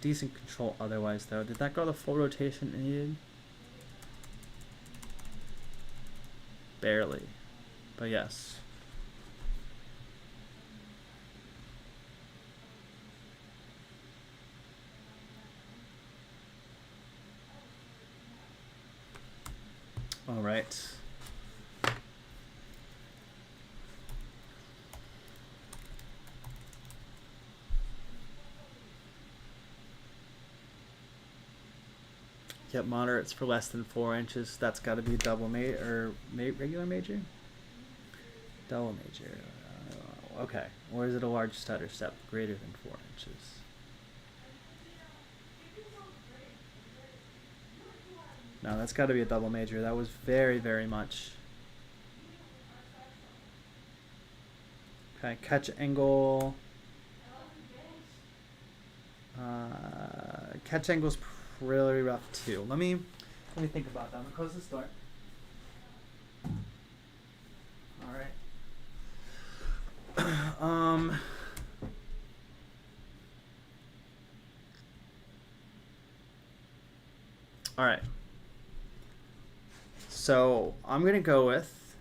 Decent control otherwise, though. Did that go the full rotation it needed? Barely. But yes. All right. Yep, moderates for less than 4 inches. That's got to be double major or regular major? Double major. Okay. Or is it a large stutter step greater than 4 inches? No, that's got to be a double major. That was very, very much. Okay, catch angle. Catch angle's really rough too. Let me think about that. I'm gonna close this door. All right. All right. So I'm gonna go with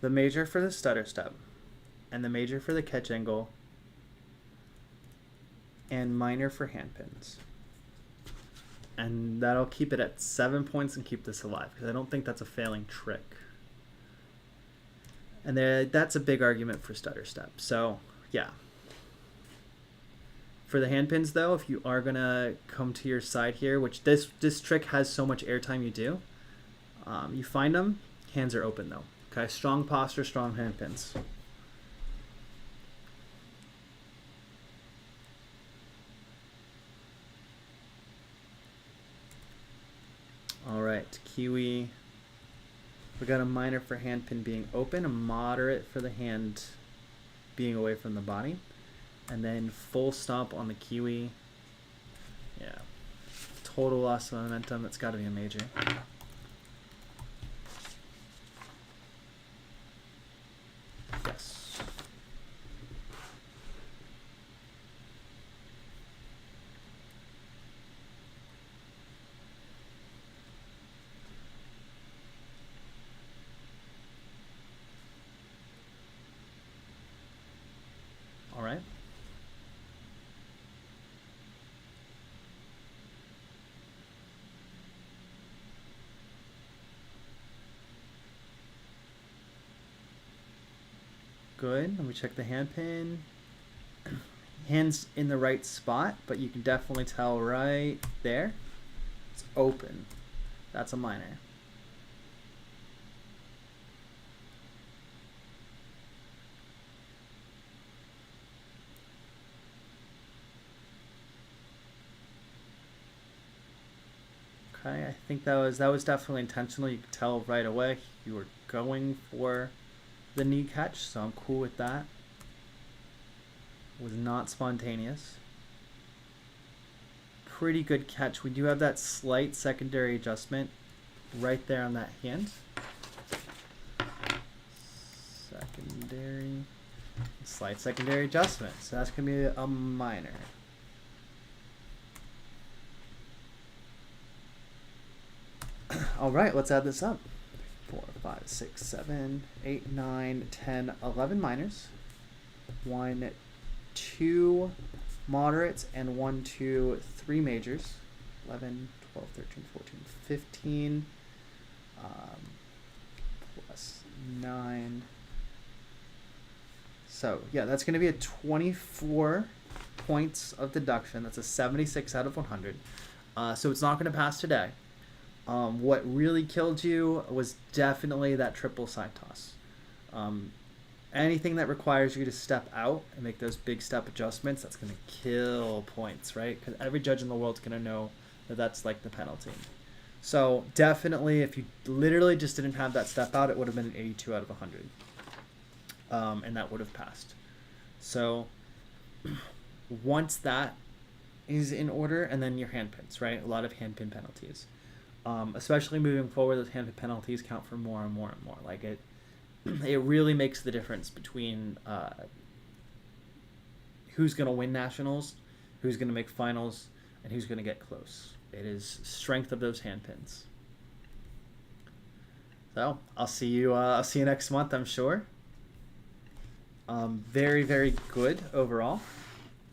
the major for the stutter step, and the major for the catch angle, and minor for hand pins. And that'll keep it at 7 points and keep this alive, because I don't think that's a failing trick. And that's a big argument for stutter step. So, yeah. For the hand pins, though, if you are going to come to your side here, which this trick has so much airtime you do, you find them, hands are open, though. Okay, strong posture, strong hand pins. All right. select kiwi. We got a minor for hand pin being open, a moderate for the hand being away from the body, and then full stop on the kiwi. Yeah. Total loss of momentum. That's got to be a major. Yes. All right. Good. Let me check the hand pin. Hands in the right spot, but you can definitely tell right there. It's open. That's a minor. Okay, I think that was definitely intentional. You could tell right away you were going for the knee catch, so I'm cool with that. It was not spontaneous. Pretty good catch. We do have that slight secondary adjustment right there on that hand. Slight secondary adjustment. So that's going to be a minor. All right, let's add this up. 4, 5, 6, 7, 8, 9, 10, 11 minors. 1, 2 moderates, and 1, 2, 3 majors. 11, 12, 13, 14, 15. Plus 9. So, yeah, that's going to be a 24 points of deduction. That's a 76 out of 100. So it's not going to pass today. What really killed you was definitely that triple side toss. Anything that requires you to step out and make those big step adjustments, that's going to kill points, right? Because every judge in the world is going to know that that's like the penalty. So definitely, if you literally just didn't have that step out, it would have been an 82 out of 100. And that would have passed. So once that is in order, and then your hand pins, right? A lot of hand pin penalties. Especially moving forward, those hand pin penalties count for more and more and more. Like it really makes the difference between who's going to win nationals, who's going to make finals, and who's going to get close. It is strength of those hand pins. So I'll see you next month, I'm sure. Very, very good overall.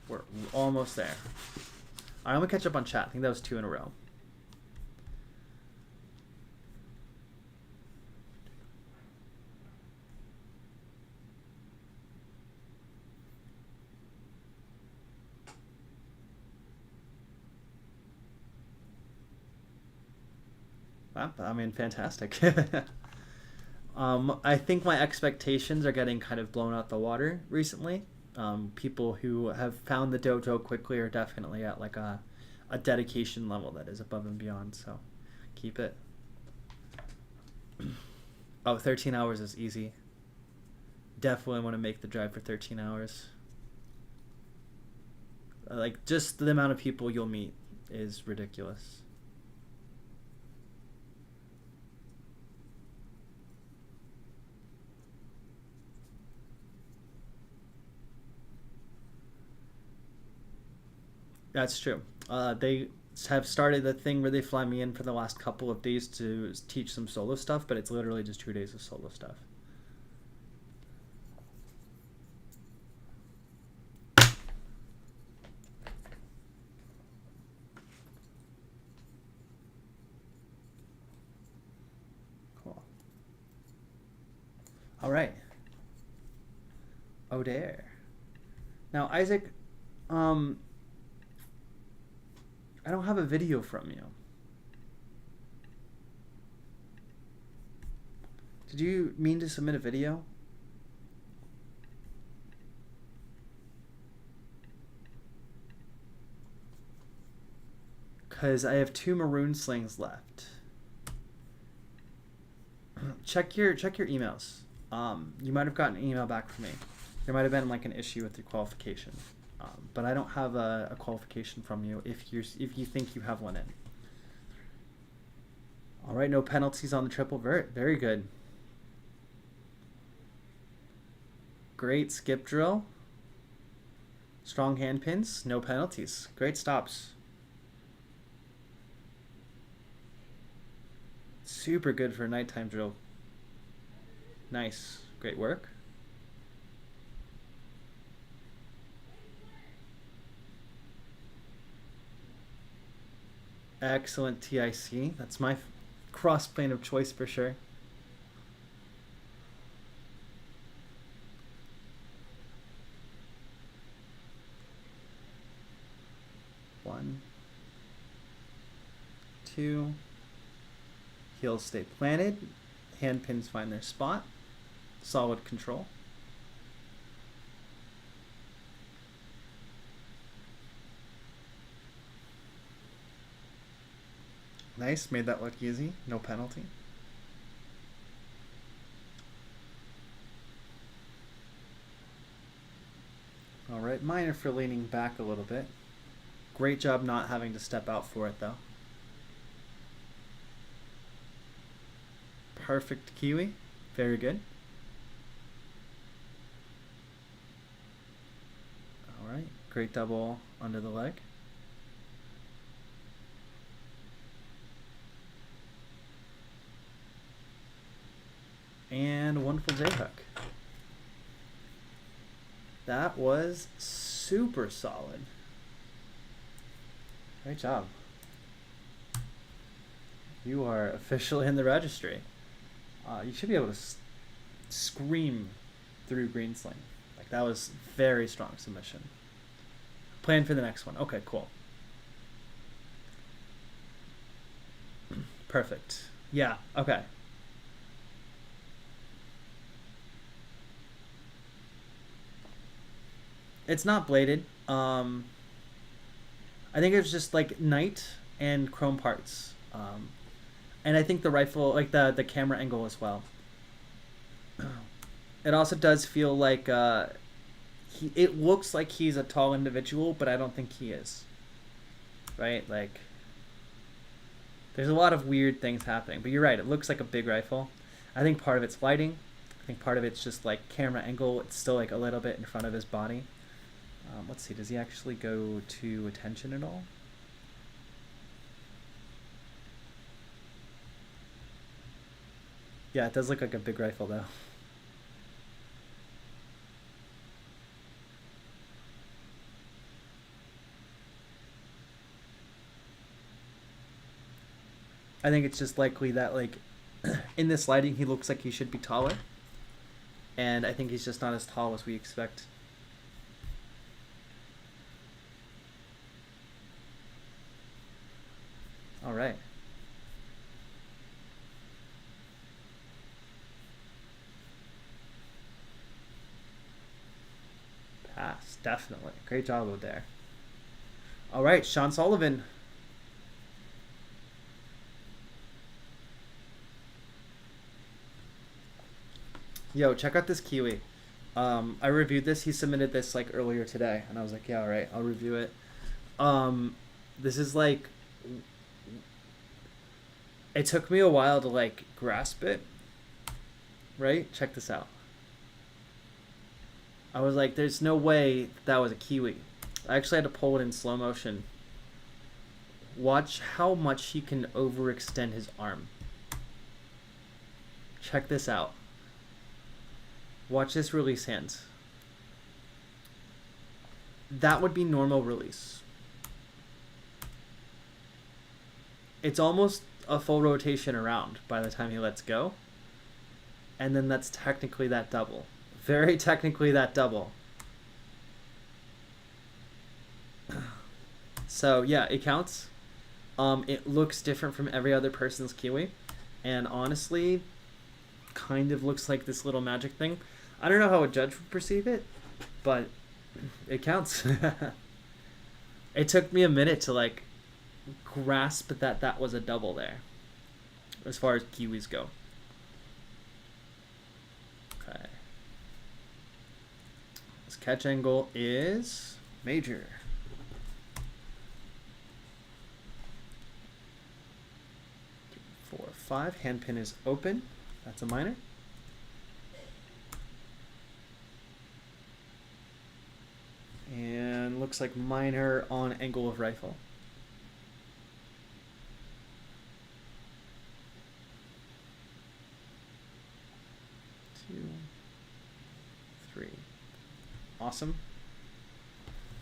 We're almost there. All right, I'm gonna catch up on chat. I think that was 2 in a row. I mean, fantastic. I think my expectations are getting kind of blown out the water recently. People who have found the dojo quickly are definitely at like a dedication level that is above and beyond. So keep it. Oh, 13 hours is easy. Definitely want to make the drive for 13 hours. Like, just the amount of people you'll meet is ridiculous. That's true. They have started the thing where they fly me in for the last couple of days to teach some solo stuff, but it's literally just 2 days of solo stuff. Cool. All right. Oh, there. Now, Isaac, I don't have a video from you. Did you mean to submit a video? Because I have 2 Maroon slings left. check your emails. You might have gotten an email back from me. There might have been like an issue with your qualification, but I don't have a qualification from you if you think you have one in. All right, no penalties on the triple vert. Very good. Great skip drill. Strong hand pins, no penalties. Great stops. Super good for a nighttime drill. Nice. Great work. Excellent TIC. That's my cross plane of choice for sure. One, two. Heels stay planted. Hand pins find their spot. Solid control. Nice, made that look easy. No penalty. All right, minor for leaning back a little bit. Great job not having to step out for it though. Perfect kiwi. Very good. All right, great double under the leg. And wonderful J hook. That was super solid. Great job. You are officially in the registry. You should be able to scream through green sling. Like that was very strong submission. Plan for the next one. Okay, cool. Perfect. Yeah, okay. It's not bladed. I think it was just like night and chrome parts. And I think the rifle, like the camera angle as well. It also does feel like it looks like he's a tall individual, but I don't think he is. Right? Like, there's a lot of weird things happening. But you're right, it looks like a big rifle. I think part of it's lighting. I think part of it's just like camera angle. It's still like a little bit in front of his body. Let's see, does he actually go to attention at all? Yeah, it does look like a big rifle though. I think it's just likely that like in this lighting he looks like he should be taller. And I think he's just not as tall as we expect. All right. Pass, definitely. Great job over there. All right, Sean Sullivan. Yo, check out this kiwi. I reviewed this. He submitted this like earlier today, and I was like, yeah, all right, I'll review it. This is like, it took me a while to like grasp it. Right? Check this out. I was like, there's no way that was a kiwi. I actually had to pull it in slow motion. Watch how much he can overextend his arm. Check this out. Watch this release hands. That would be normal release. It's almost a full rotation around by the time he lets go. And then that's technically that double. Very technically that double. So yeah, it counts. It looks different from every other person's kiwi. And honestly, kind of looks like this little magic thing. I don't know how a judge would perceive it, but it counts. It took me a minute to like grasp that that was a double there, as far as kiwis go. Catch angle is major. Three, 4, 5. Hand pin is open. That's a minor. And looks like minor on angle of rifle. 2, 3. Awesome.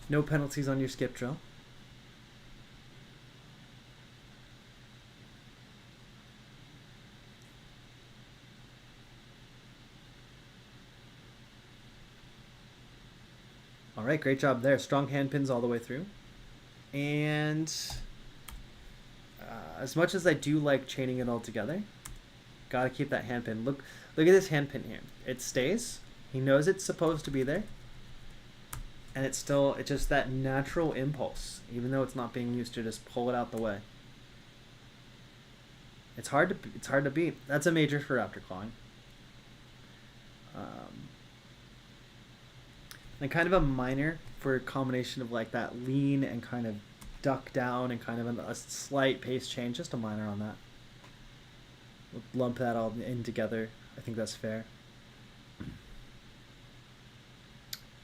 No penalties on your skip drill. All right, great job there. Strong hand pins all the way through. And as much as I do like chaining it all together, gotta keep that hand pin. Look at this hand pin here. It stays. He knows it's supposed to be there. And it's just that natural impulse, even though it's not being used, to just pull it out the way. It's hard to beat. That's a major for raptor clawing. And kind of a minor for a combination of like that lean and kind of duck down and kind of a slight pace change. Just a minor on that. We'll lump that all in together. I think that's fair.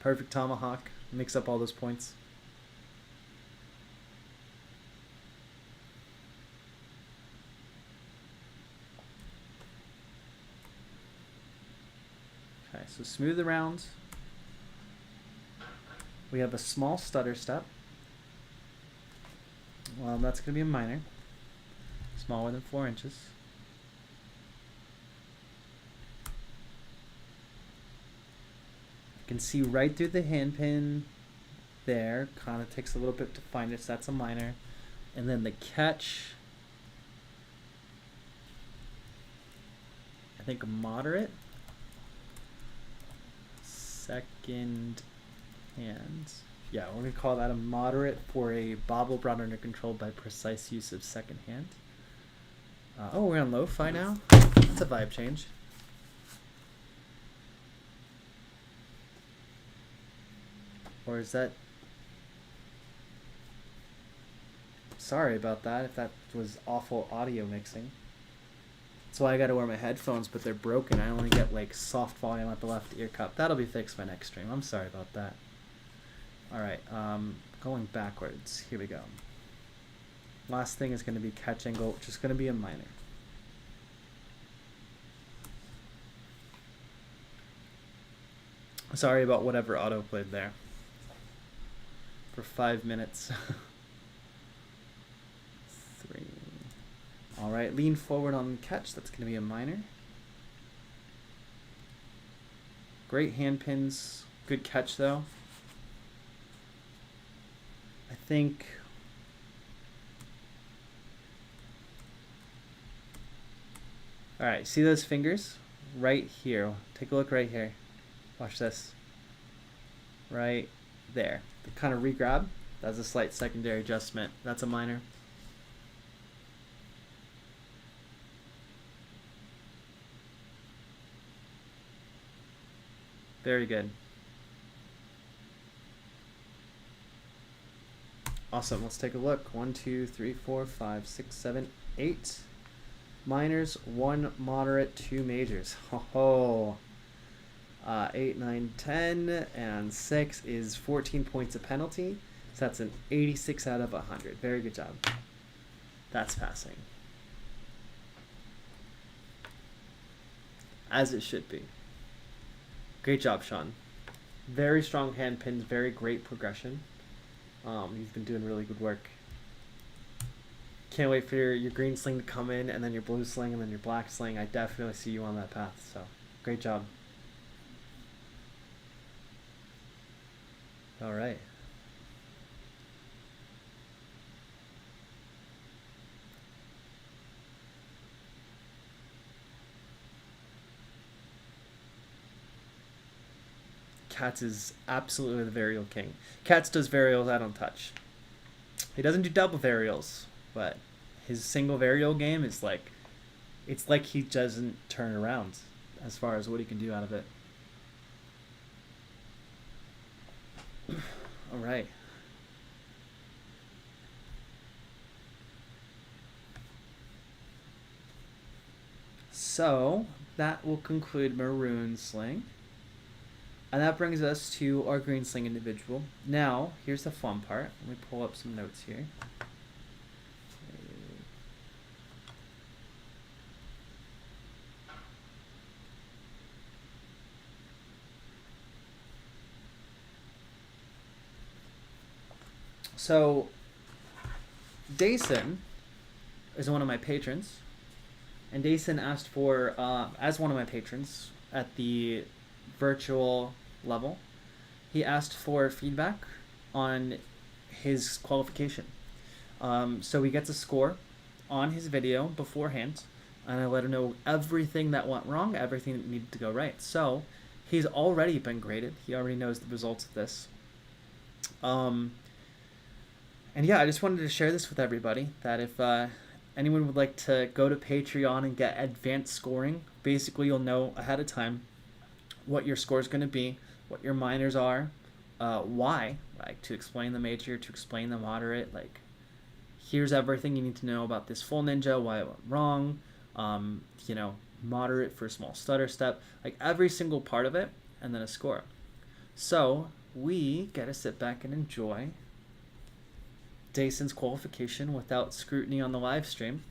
Perfect tomahawk. Mix up all those points. Okay, so smooth around. We have a small stutter step. Well, that's going to be a minor. Smaller than 4 inches. You can see right through the hand pin there. Kind of takes a little bit to find it, so that's a minor. And then the catch, I think a moderate. Second hand. Yeah, we're going to call that a moderate for a bobble brought under control by precise use of second hand. Oh, we're on lo-fi now? That's a vibe change. Or is that... Sorry about that, if that was awful audio mixing. That's why I gotta wear my headphones, but they're broken. I only get like soft volume at the left ear cup. That'll be fixed by next stream. I'm sorry about that. Alright, going backwards. Here we go. Last thing is going to be catch angle, which is going to be a minor. Sorry about whatever auto played there. For 5 minutes. 3. Alright, lean forward on catch. That's going to be a minor. Great hand pins. Good catch though. I think... Alright, see those fingers? Right here. Take a look right here. Watch this. Right there. Kind of re-grab. That's a slight secondary adjustment. That's a minor. Very good. Awesome. Let's take a look. 1, 2, 3, 4, 5, 6, 7, 8 minors, 1 moderate, 2 majors. Ho ho. 8, 9, 10, and 6 is 14 points of penalty. So that's an 86 out of 100. Very good job. That's passing. As it should be. Great job, Sean. Very strong hand pins, very great progression. You've been doing really good work. Can't wait for your green sling to come in, and then your blue sling, and then your black sling. I definitely see you on that path, so great job. All right. Katz is absolutely the varial king. Katz does varials I don't touch. He doesn't do double varials, but his single varial game is like, it's like he doesn't turn around as far as what he can do out of it. right. So that will conclude Maroon Sling. And that brings us to our green sling individual. Now, here's the fun part. Let me pull up some notes here. So, Dason is one of my patrons. And Dason asked for, as one of my patrons at the virtual level, he asked for feedback on his qualification. So he gets a score on his video beforehand, and I let him know everything that went wrong, everything that needed to go right. So he's already been graded. He already knows the results of this. And yeah, I just wanted to share this with everybody, that if anyone would like to go to Patreon and get advanced scoring, basically you'll know ahead of time what your score is going to be, what your minors are, why, like to explain the major, to explain the moderate, like here's everything you need to know about this full ninja, why it went wrong, you know, moderate for small stutter step, like every single part of it, and then a score. So we get to sit back and enjoy Dason's qualification without scrutiny on the live stream,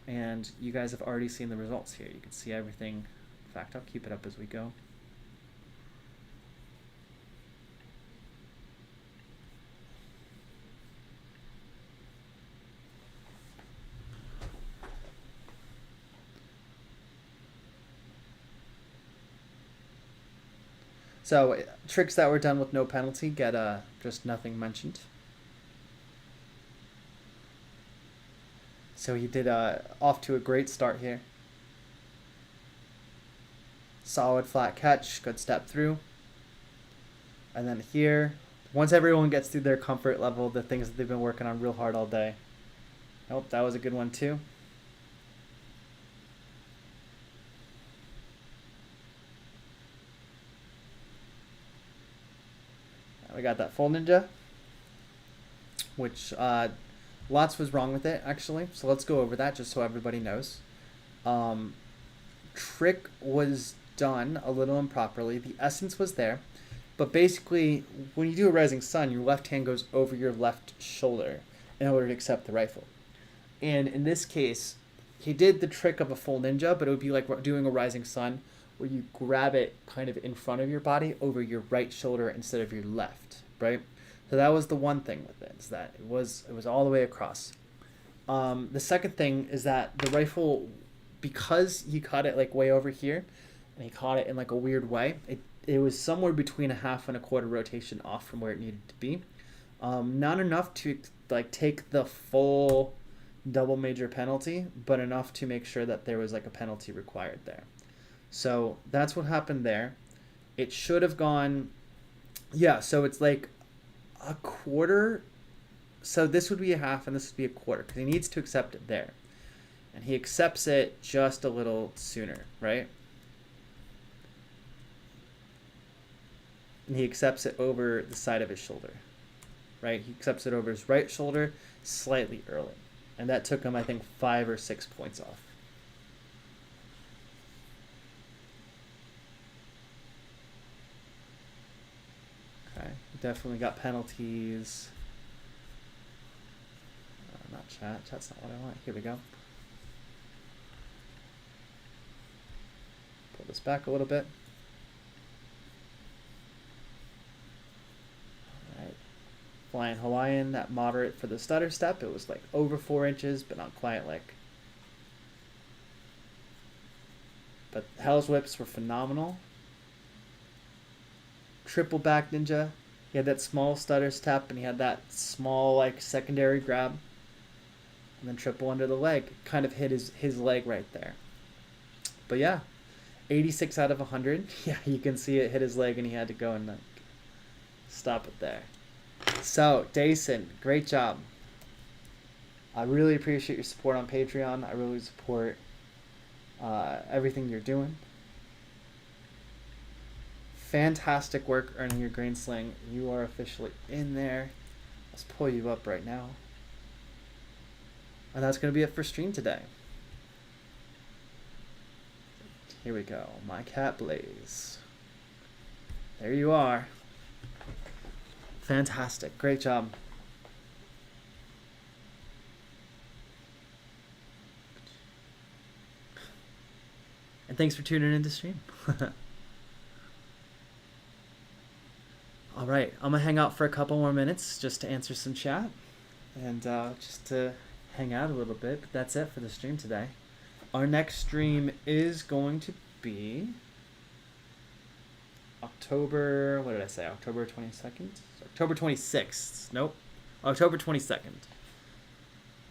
and you guys have already seen the results here. You can see everything. In fact, I'll keep it up as we go. So tricks that were done with no penalty get just nothing mentioned. So he did off to a great start here. Solid flat catch, good step through. And then here, once everyone gets through their comfort level, the things that they've been working on real hard all day. Nope, that was a good one too. We got that full ninja, which lots was wrong with it actually. So let's go over that just so everybody knows. Trick was done a little improperly. The essence was there, but basically when you do a rising sun, your left hand goes over your left shoulder in order to accept the rifle. And in this case, he did the trick of a full ninja, but it would be like doing a rising sun, where you grab it kind of in front of your body over your right shoulder instead of your left, right? So that was the one thing with it, is that it was all the way across. The second thing is that the rifle, because he caught it like way over here, and he caught it in like a weird way, it was somewhere between a half and a quarter rotation off from where it needed to be. Not enough to like take the full double major penalty, but enough to make sure that there was like a penalty required there. So that's what happened there. It should have gone, yeah, so it's like a quarter. So this would be a half and this would be a quarter, because he needs to accept it there. And he accepts it just a little sooner, right? And he accepts it over the side of his shoulder, right? He accepts it over his right shoulder slightly early. And that took him, I think, 5 or 6 points off. Definitely got penalties. Not chat. Chat's not what I want. Here we go. Pull this back a little bit. Alright. Flying Hawaiian, that moderate for the stutter step. It was like over 4 inches, but not quite like. But Hell's Whips were phenomenal. Triple back ninja. He had that small stutter step, and he had that small like secondary grab, and then triple under the leg. Kind of hit his leg right there. But yeah, 86 out of 100. Yeah, you can see it hit his leg, and he had to go and like stop it there. So Dason, great job. I really appreciate your support on Patreon. I really support everything you're doing. Fantastic work earning your green sling. You are officially in there. Let's pull you up right now. And that's going to be it for stream today. Here we go. My cat Blaze. There you are. Fantastic. Great job. And thanks for tuning in to stream. All right, I'm gonna hang out for a couple more minutes just to answer some chat and just to hang out a little bit. But that's it for the stream today. Our next stream is going to be October, what did I say? October 22nd? October 26th. Nope. October 22nd.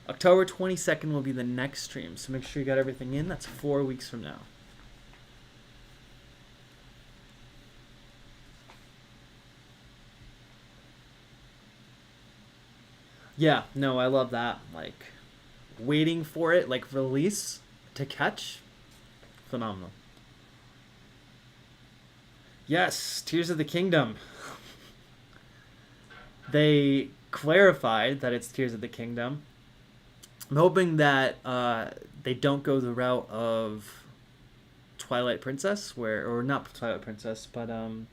October 22nd will be the next stream, so make sure you got everything in. That's 4 weeks from now. Yeah, no, I love that. Like, waiting for it, like, release to catch. Phenomenal. Yes, Tears of the Kingdom. They clarified that it's Tears of the Kingdom. I'm hoping that they don't go the route of Twilight Princess, or not Twilight Princess, but well,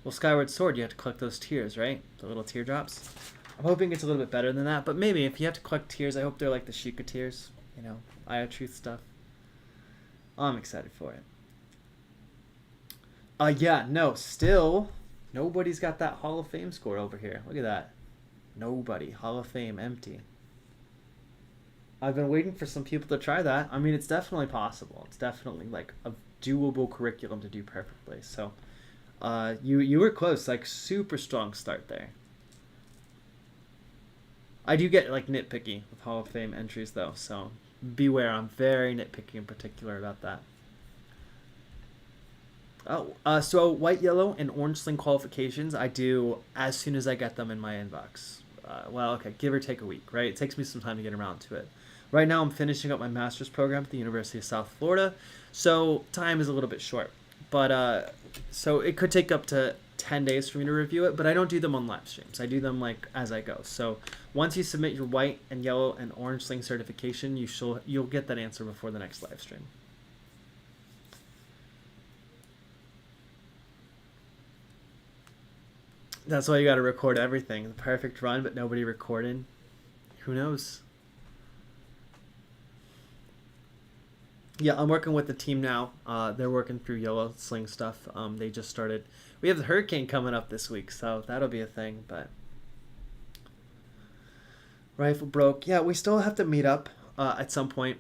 Skyward Sword, you have to collect those tears, right? The little teardrops. I'm hoping it's a little bit better than that, but maybe if you have to collect tears, I hope they're like the Sheikah tears, you know, Eye of Truth stuff. I'm excited for it. Yeah, no, still, nobody's got that Hall of Fame score over here. Look at that. Nobody. Hall of Fame empty. I've been waiting for some people to try that. I mean, it's definitely possible. It's definitely like a doable curriculum to do perfectly. So, you were close. Like, super strong start there. I do get like nitpicky with Hall of Fame entries though, so beware. I'm very nitpicky in particular about that. Oh, so white, yellow, and orange sling qualifications I do as soon as I get them in my inbox. Well, okay, give or take a week, right? It takes me some time to get around to it. Right now I'm finishing up my master's program at the University of South Florida, so time is a little bit short. But so it could take up to 10 days for me to review it, but I don't do them on live streams. I do them like as I go. So once you submit your white and yellow and orange sling certification, you'll get that answer before the next live stream. That's why you got to record everything. The perfect run, but nobody recorded. Who knows? Yeah, I'm working with the team now. They're working through yellow sling stuff. They just started. We have the hurricane coming up this week, so that'll be a thing. But rifle broke. Yeah, we still have to meet up at some point.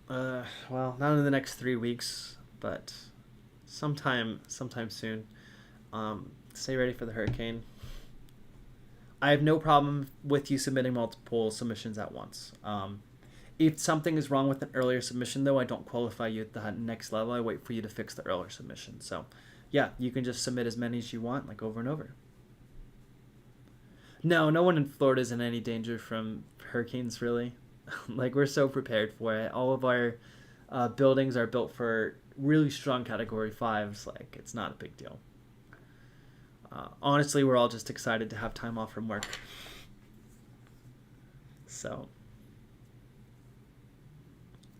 Well, not in the next 3 weeks, but sometime soon. Stay ready for the hurricane. I have no problem with you submitting multiple submissions at once. If something is wrong with an earlier submission, though, I don't qualify you at the next level. I wait for you to fix the earlier submission. So, yeah, you can just submit as many as you want, like over and over. No one in Florida is in any danger from hurricanes, really. Like, we're so prepared for it. All of our buildings are built for really strong Category 5s. Like, it's not a big deal. Honestly, we're all just excited to have time off from work. So...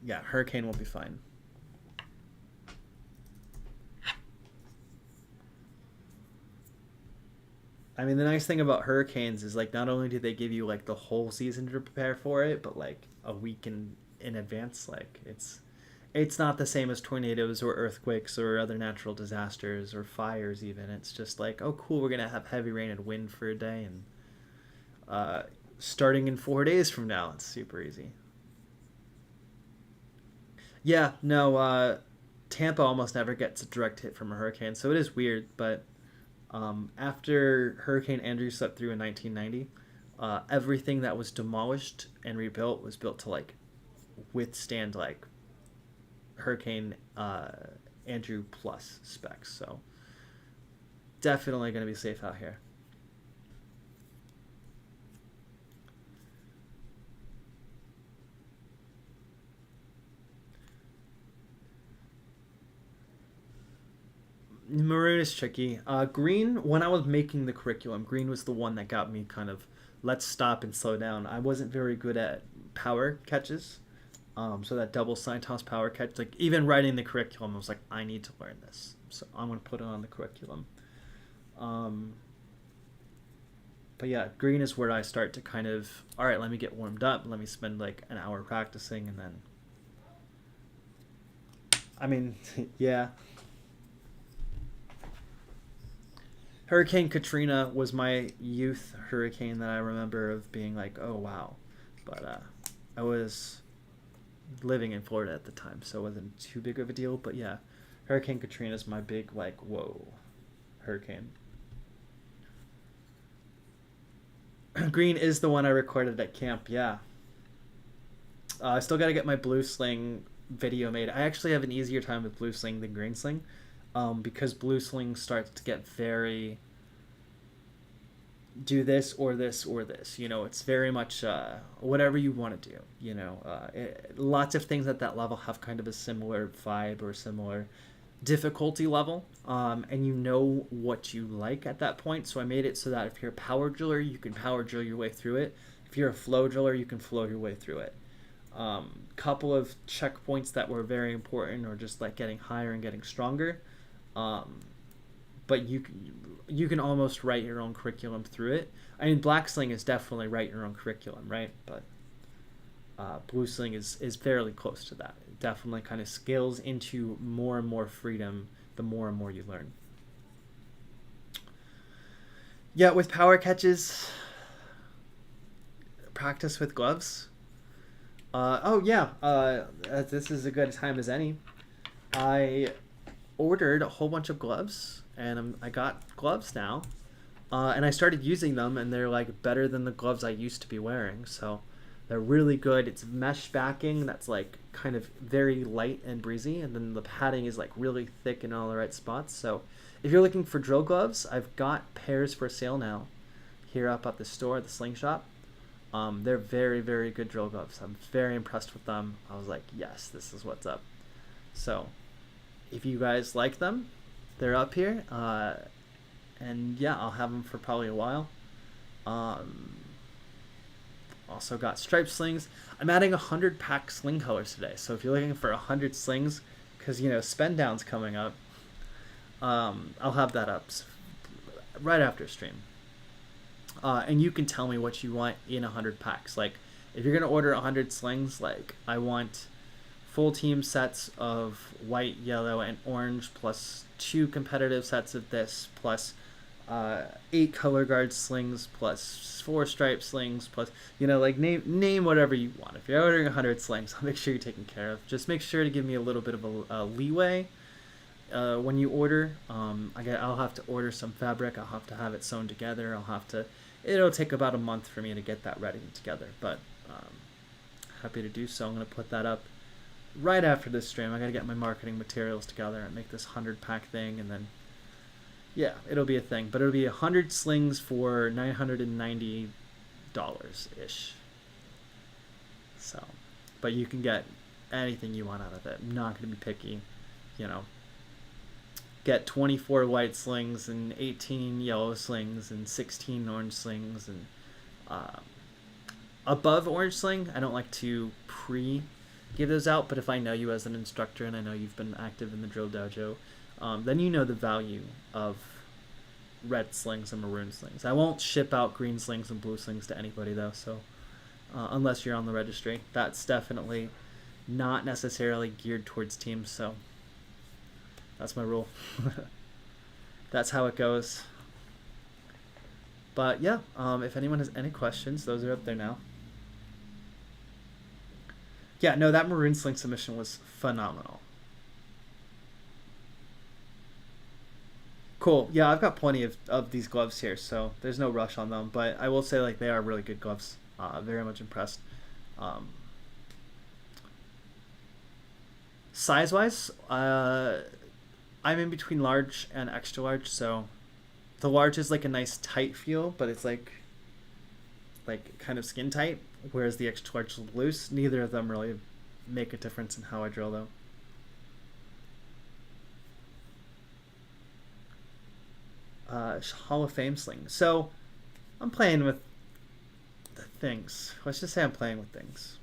yeah, hurricane will be fine. I mean, the nice thing about hurricanes is, like, not only do they give you, like, the whole season to prepare for it, but, like, a week in advance. Like, it's not the same as tornadoes or earthquakes or other natural disasters or fires even. It's just like, oh, cool, we're going to have heavy rain and wind for a day. And starting in 4 days from now, it's super easy. Yeah, no, Tampa almost never gets a direct hit from a hurricane, so it is weird, but after Hurricane Andrew swept through in 1990, everything that was demolished and rebuilt was built to, like, withstand, like, Hurricane Andrew plus specs, so definitely going to be safe out here. Maroon is tricky. Green, when I was making the curriculum, green was the one that got me kind of, let's stop and slow down. I wasn't very good at power catches. So that double side toss power catch, like even writing the curriculum, I was like, I need to learn this. So I'm going to put it on the curriculum. But yeah, green is where I start to kind of, all right, let me get warmed up. Let me spend like an hour practicing and then, I mean, yeah. Hurricane Katrina was my youth hurricane that I remember of being like, oh wow. But I was living in Florida at the time, so it wasn't too big of a deal. But yeah, Hurricane Katrina is my big like, whoa, hurricane. Green is the one I recorded at camp, yeah. I still got to get my blue sling video made. I actually have an easier time with blue sling than green sling, because blue sling starts to get very do this or this or this. You know, it's very much whatever you want to do. You know, lots of things at that level have kind of a similar vibe or similar difficulty level, and you know what you like at that point. So I made it so that if you're a power driller, you can power drill your way through it. If you're a flow driller, you can flow your way through it. Couple of checkpoints that were very important, or just like getting higher and getting stronger. But you can almost write your own curriculum through it. I mean, black sling is definitely write your own curriculum, right? But blue sling is fairly close to that. It definitely kind of scales into more and more freedom the more and more you learn. Yeah, with power catches, practice with gloves. This is a good time as any. I ordered a whole bunch of gloves, and I got gloves now, and I started using them, and they're like better than the gloves I used to be wearing. So they're really good. It's mesh backing that's like kind of very light and breezy, and then the padding is like really thick in all the right spots. So if you're looking for drill gloves, I've got pairs for sale now here up at the store, the Sling Shop. They're very, very good drill gloves. I'm very impressed with them. I was like, yes, this is what's up. So if you guys like them, they're up here. And yeah, I'll have them for probably a while. Also got striped slings. I'm adding 100 pack sling colors today. So if you're looking for 100 slings, because, you know, spend down's coming up, I'll have that up right after stream. And you can tell me what you want in 100 packs. Like, if you're going to order 100 slings, like, I want full team sets of white, yellow, and orange, plus 2 competitive sets of this, plus 8 color guard slings, plus 4 stripe slings, plus, you know, like, name whatever you want. If you're ordering 100 slings, I'll make sure you're taken care of. Just make sure to give me a little bit of a leeway when you order. I'll have to order some fabric. I'll have to have it sewn together. It'll take about a month for me to get that ready together, but happy to do so. I'm going to put that up right after this stream. I got to get my marketing materials together and make this 100 pack thing, and then yeah, it'll be a thing. But it'll be 100 slings for $990 ish. So, but you can get anything you want out of it. I'm not going to be picky, you know. Get 24 white slings and 18 yellow slings and 16 orange slings, and above orange sling, I don't like to give those out, but if I know you as an instructor and I know you've been active in the Drill Dojo, then you know the value of red slings and maroon slings. I won't ship out green slings and blue slings to anybody though, so unless you're on the registry. That's definitely not necessarily geared towards teams, so that's my rule. That's how it goes. But yeah, if anyone has any questions, those are up there now. Yeah, no, that maroon sling submission was phenomenal. Cool. Yeah, I've got plenty of these gloves here, so there's no rush on them. But I will say, like, they are really good gloves. Very much impressed. Size-wise, I'm in between large and extra large, so the large is like a nice tight feel, but it's like kind of skin tight, whereas the extra large is loose. Neither of them really make a difference in how I drill though. Hall of Fame sling. So I'm playing with the things. Let's just say I'm playing with things.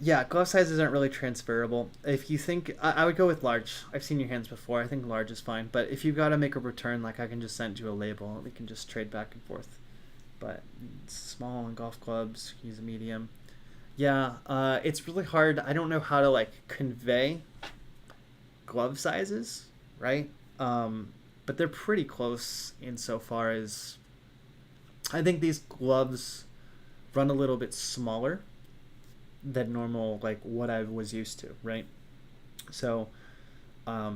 Yeah, glove sizes aren't really transferable. If you think, I would go with large. I've seen your hands before. I think large is fine. But if you've got to make a return, like I can just send you a label. We can just trade back and forth. But small and golf clubs, use a medium. Yeah, it's really hard. I don't know how to like convey glove sizes, right? But they're pretty close insofar as I think these gloves run a little bit smaller than normal, like what I was used to, right? So I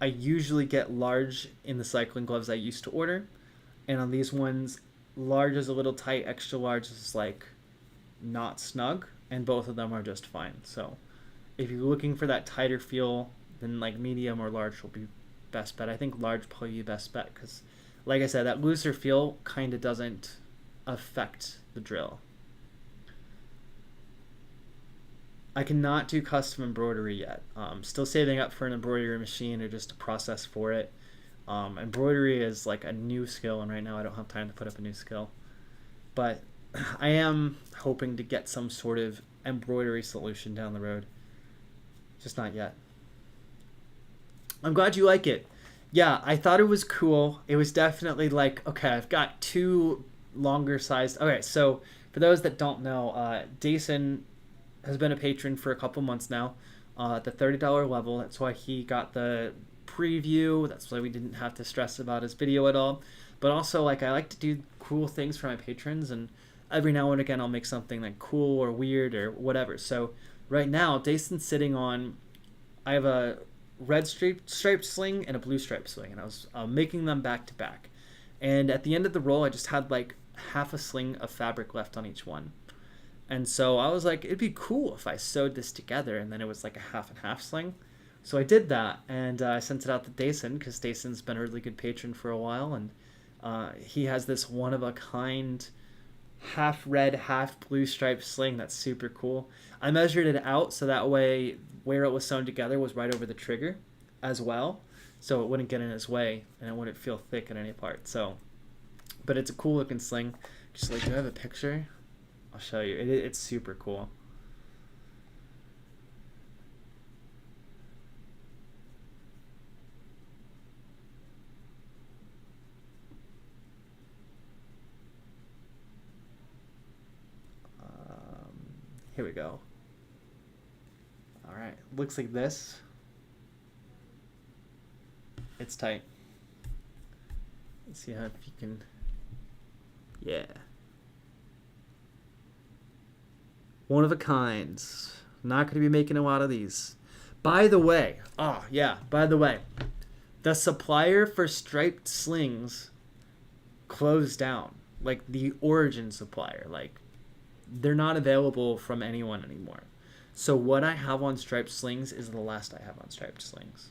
usually get large in the cycling gloves I used to order, and on these ones, large is a little tight, extra large is like not snug, and both of them are just fine. So if you're looking for that tighter feel, then like medium or large will be best bet. I think large probably be best bet because, like I said, that looser feel kind of doesn't affect the drill. I cannot do custom embroidery yet. Still saving up for an embroidery machine or just a process for it. Embroidery is like a new skill, and right now I don't have time to put up a new skill. But I am hoping to get some sort of embroidery solution down the road. Just not yet. I'm glad you like it. Yeah, I thought it was cool. It was definitely like, okay, I've got two longer sized. Okay, so for those that don't know, Dason has been a patron for a couple months now at the $30 level. That's why he got the preview. That's why we didn't have to stress about his video at all. But also, like, I like to do cool things for my patrons, and every now and again I'll make something like cool or weird or whatever. So right now, Dason's sitting on, I have a red striped sling and a blue striped sling, and I was making them back to back. And at the end of the roll, I just had like half a sling of fabric left on each one. And so I was like, it'd be cool if I sewed this together, and then it was like a half and half sling. So I did that, and I sent it out to Dason because Dason's been a really good patron for a while, and he has this one-of-a-kind half red, half blue striped sling that's super cool. I measured it out so that way where it was sewn together was right over the trigger as well, so it wouldn't get in his way and it wouldn't feel thick in any part. So, but it's a cool looking sling. Just like, do I have a picture? I'll show you. It's super cool. Here we go. All right, looks like this. It's tight. Let's see how if you can. Yeah. One of a kind. Not going to be making a lot of these. By the way, the supplier for striped slings closed down. Like the origin supplier. Like they're not available from anyone anymore. So what I have on striped slings is the last I have on striped slings.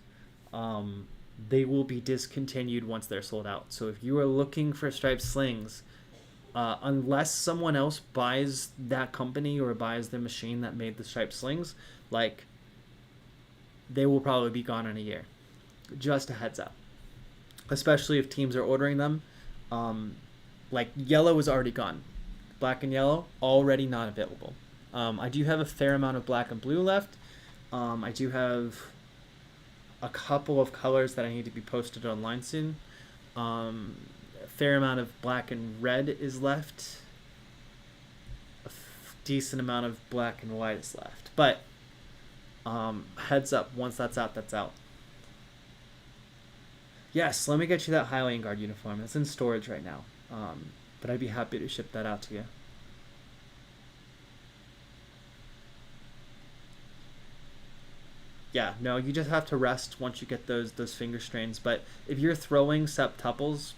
They will be discontinued once they're sold out. So if you are looking for striped slings, unless someone else buys that company or buys the machine that made the striped slings, like they will probably be gone in a year. Just a heads up. Especially if teams are ordering them. Like yellow is already gone. Black and yellow already not available. I do have a fair amount of black and blue left. I do have a couple of colors that I need to be posted online soon. A fair amount of black and red is left. A decent amount of black and white is left. But heads up, once that's out, that's out. Yes, let me get you that Highland Guard uniform. It's in storage right now. But I'd be happy to ship that out to you. Yeah, no, you just have to rest once you get those finger strains. But if you're throwing septuples,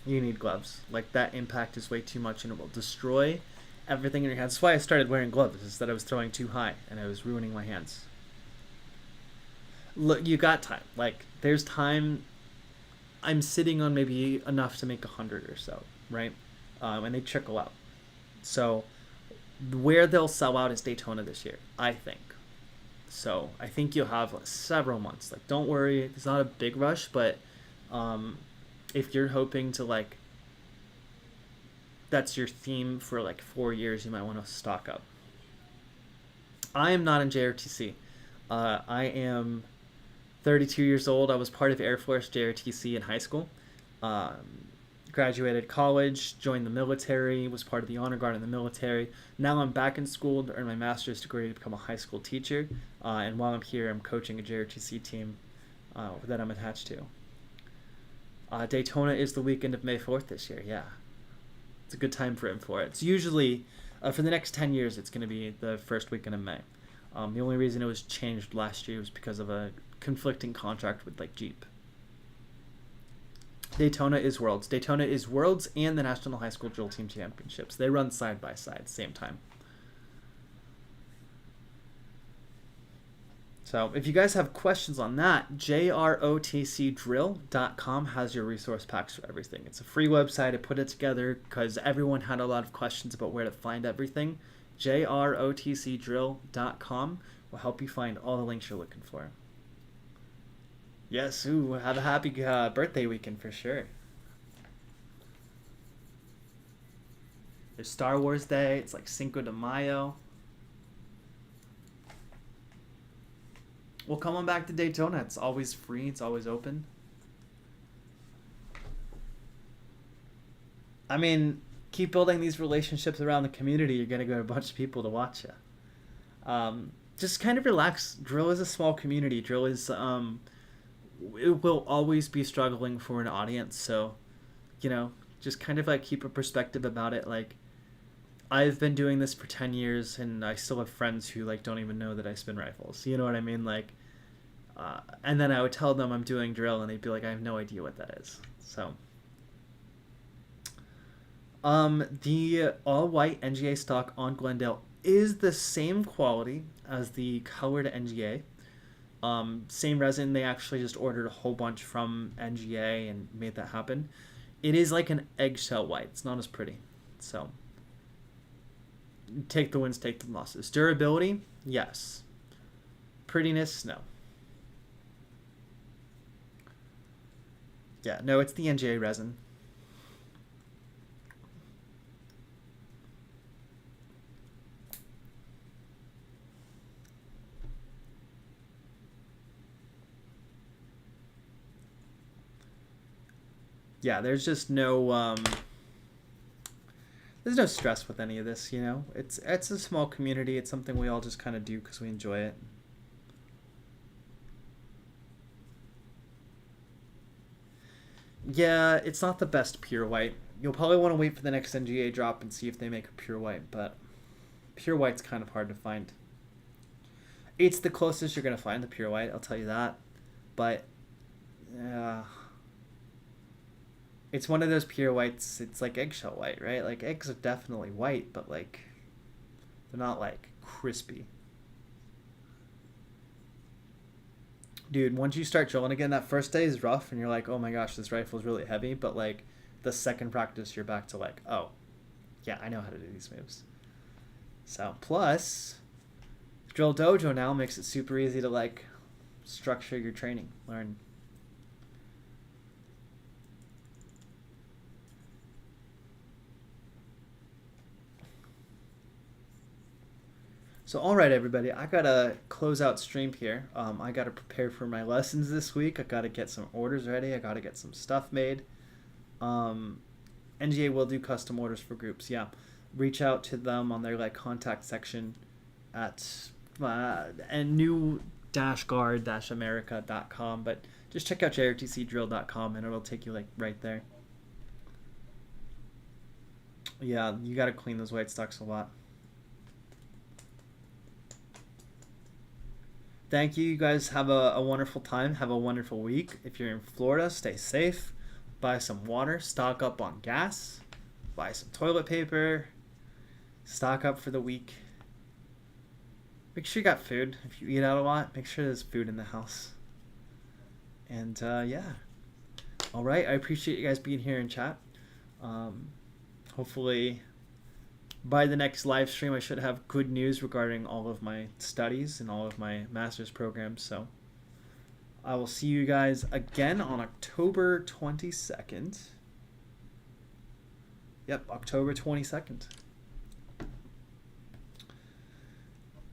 you need gloves. Like that impact is way too much and it will destroy everything in your hands. That's why I started wearing gloves, is that I was throwing too high and I was ruining my hands. Look, you got time. Like there's time. I'm sitting on maybe enough to make 100 or so, right? And they trickle out. So where they'll sell out is Daytona this year, I think. So I think you'll have several months. Like, don't worry, it's not a big rush, but um, if you're hoping to like, that's your theme for like 4 years, you might want to stock up. I am not in JRTC. I am 32 years old. I was part of Air Force JRTC in high school. Um, Graduated college, joined the military, was part of the honor guard in the military. Now I'm back in school to earn my master's degree to become a high school teacher. And while I'm here, I'm coaching a JRTC team that I'm attached to. Daytona is the weekend of May 4th this year. Yeah, it's a good time frame for it. It's usually for the next 10 years. It's going to be the first weekend of May. The only reason it was changed last year was because of a conflicting contract with like Jeep. Daytona is Worlds. Daytona is Worlds and the National High School Drill Team Championships. They run side by side, same time. So if you guys have questions on that, jrotcdrill.com has your resource packs for everything. It's a free website. I put it together because everyone had a lot of questions about where to find everything. jrotcdrill.com will help you find all the links you're looking for. Yes, ooh, have a happy birthday weekend for sure. There's Star Wars Day. It's like Cinco de Mayo. Well, come on back to Daytona. It's always free. It's always open. I mean, keep building these relationships around the community. You're going to get a bunch of people to watch you. Just kind of relax. Drill is a small community. Drill is... it will always be struggling for an audience, so just kind of like keep a perspective about it. Like, I've been doing this for 10 years and I still have friends who like don't even know that I spin rifles, you know what I mean? Like, and then I would tell them I'm doing drill and they'd be like, I have no idea what that is. So the all white NGA stock on Glendale is the same quality as the colored NGA. Same resin. They actually just ordered a whole bunch from NGA and made that happen. It is like an eggshell white. It's not as pretty. So take the wins, take the losses. Durability, yes. Prettiness, no. Yeah, no, it's the NGA resin. Yeah, there's just no there's no stress with any of this, It's a small community. It's something we all just kind of do because we enjoy it. Yeah, it's not the best pure white. You'll probably want to wait for the next NGA drop and see if they make a pure white, but pure white's kind of hard to find. It's the closest you're going to find the pure white, I'll tell you that. But it's one of those pure whites. It's like eggshell white, right? Like, eggs are definitely white, but like they're not like crispy. Dude, once you start drilling again, that first day is rough and you're like, oh my gosh, this rifle is really heavy. But like the second practice, you're back to like, oh yeah, I know how to do these moves. So plus Drill Dojo now makes it super easy to like structure your training, learn. So, all right, everybody, I got to close out stream here. I got to prepare for my lessons this week. I got to get some orders ready. I got to get some stuff made. NGA will do custom orders for groups. Yeah. Reach out to them on their like contact section at new-guard-america.com. But just check out jrtcdrill.com and it'll take you like right there. Yeah, you got to clean those white stocks a lot. Thank you. You guys have a wonderful time. Have a wonderful week. If you're in Florida, stay safe. Buy some water. Stock up on gas. Buy some toilet paper. Stock up for the week. Make sure you got food. If you eat out a lot, make sure there's food in the house. And yeah. All right. I appreciate you guys being here in chat. Hopefully by the next live stream, I should have good news regarding all of my studies and all of my master's programs. So I will see you guys again on October 22nd. Yep, October 22nd.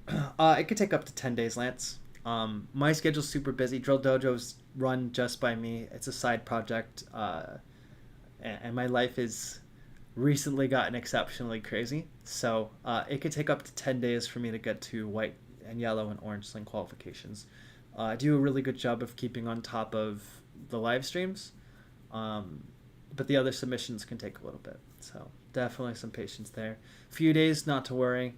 It could take up to 10 days, Lance. My schedule's super busy. Drill Dojo's run just by me. It's a side project, and my life has recently gotten exceptionally crazy. So it could take up to 10 days for me to get to white and yellow and orange sling qualifications. I do a really good job of keeping on top of the live streams, but the other submissions can take a little bit. So definitely some patience there. Few days, not to worry.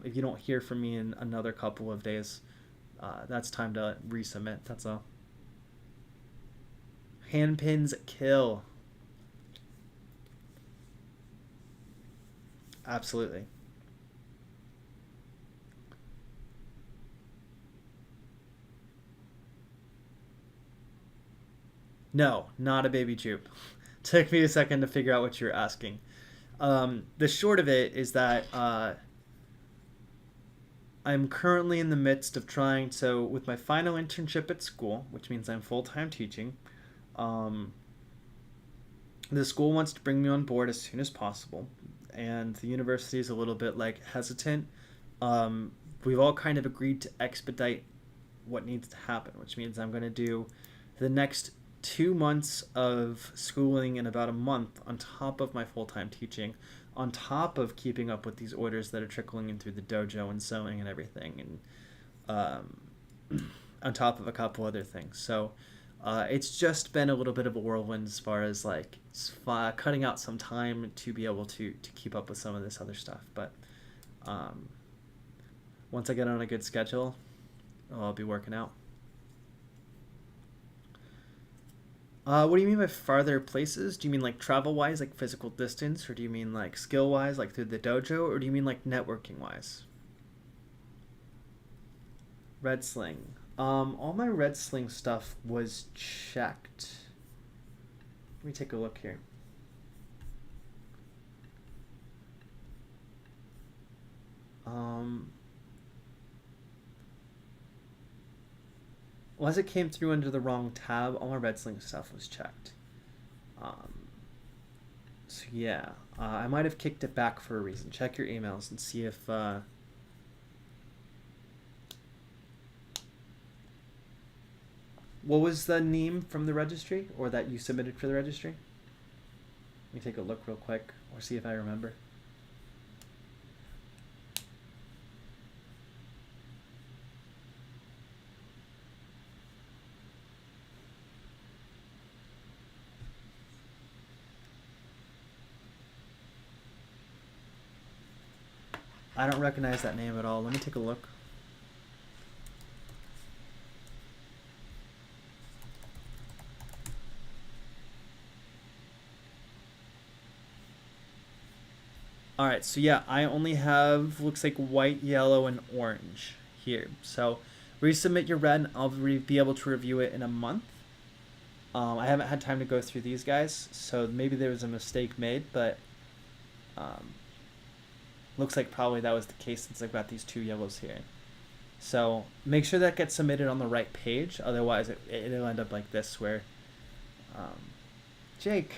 If you don't hear from me in another couple of days, that's time to resubmit. That's all. Hand pins kill. Absolutely. No, not a baby jupe. Took me a second to figure out what you're asking. The short of it is that I'm currently in the midst of trying to, with my final internship at school, which means I'm full-time teaching, the school wants to bring me on board as soon as possible, and the university is a little bit like hesitant. We've all kind of agreed to expedite what needs to happen, which means I'm going to do the next 2 months of schooling in about a month on top of my full-time teaching, on top of keeping up with these orders that are trickling in through the dojo and sewing and everything, and on top of a couple other things. So it's just been a little bit of a whirlwind as far as like cutting out some time to be able to keep up with some of this other stuff. But once I get on a good schedule, I'll be working out. What do you mean by farther places? Do you mean like travel-wise, like physical distance? Or do you mean like skill-wise, like through the dojo? Or do you mean like networking-wise? Red sling. All my red sling stuff was checked. Let me take a look here. Unless it came through under the wrong tab, all my red sling stuff was checked. So yeah, I might have kicked it back for a reason. Check your emails and see if what was the name from the registry, or that you submitted for the registry? Let me take a look real quick, or see if I remember. I don't recognize that name at all. Let me take a look. Alright, so yeah, I only have, looks like white, yellow, and orange here. So resubmit your red, and I'll be able to review it in a month. I haven't had time to go through these guys, so maybe there was a mistake made, but looks like probably that was the case since I've got these two yellows here. So make sure that gets submitted on the right page, otherwise it'll end up like this where... Jake,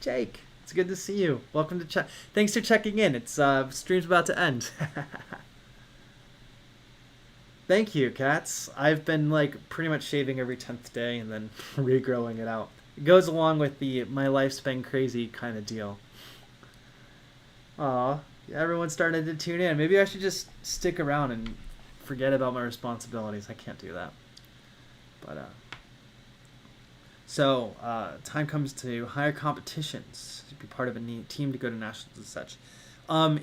it's good to see you. Welcome to chat. Thanks for checking in. It's stream's about to end. Thank you, cats. I've been like pretty much shaving every 10th day and then regrowing it out. It goes along with the my life's been crazy kind of deal. Aw, everyone's starting to tune in. Maybe I should just stick around and forget about my responsibilities. I can't do that. But so time comes to higher competitions, to be part of a team to go to nationals and such.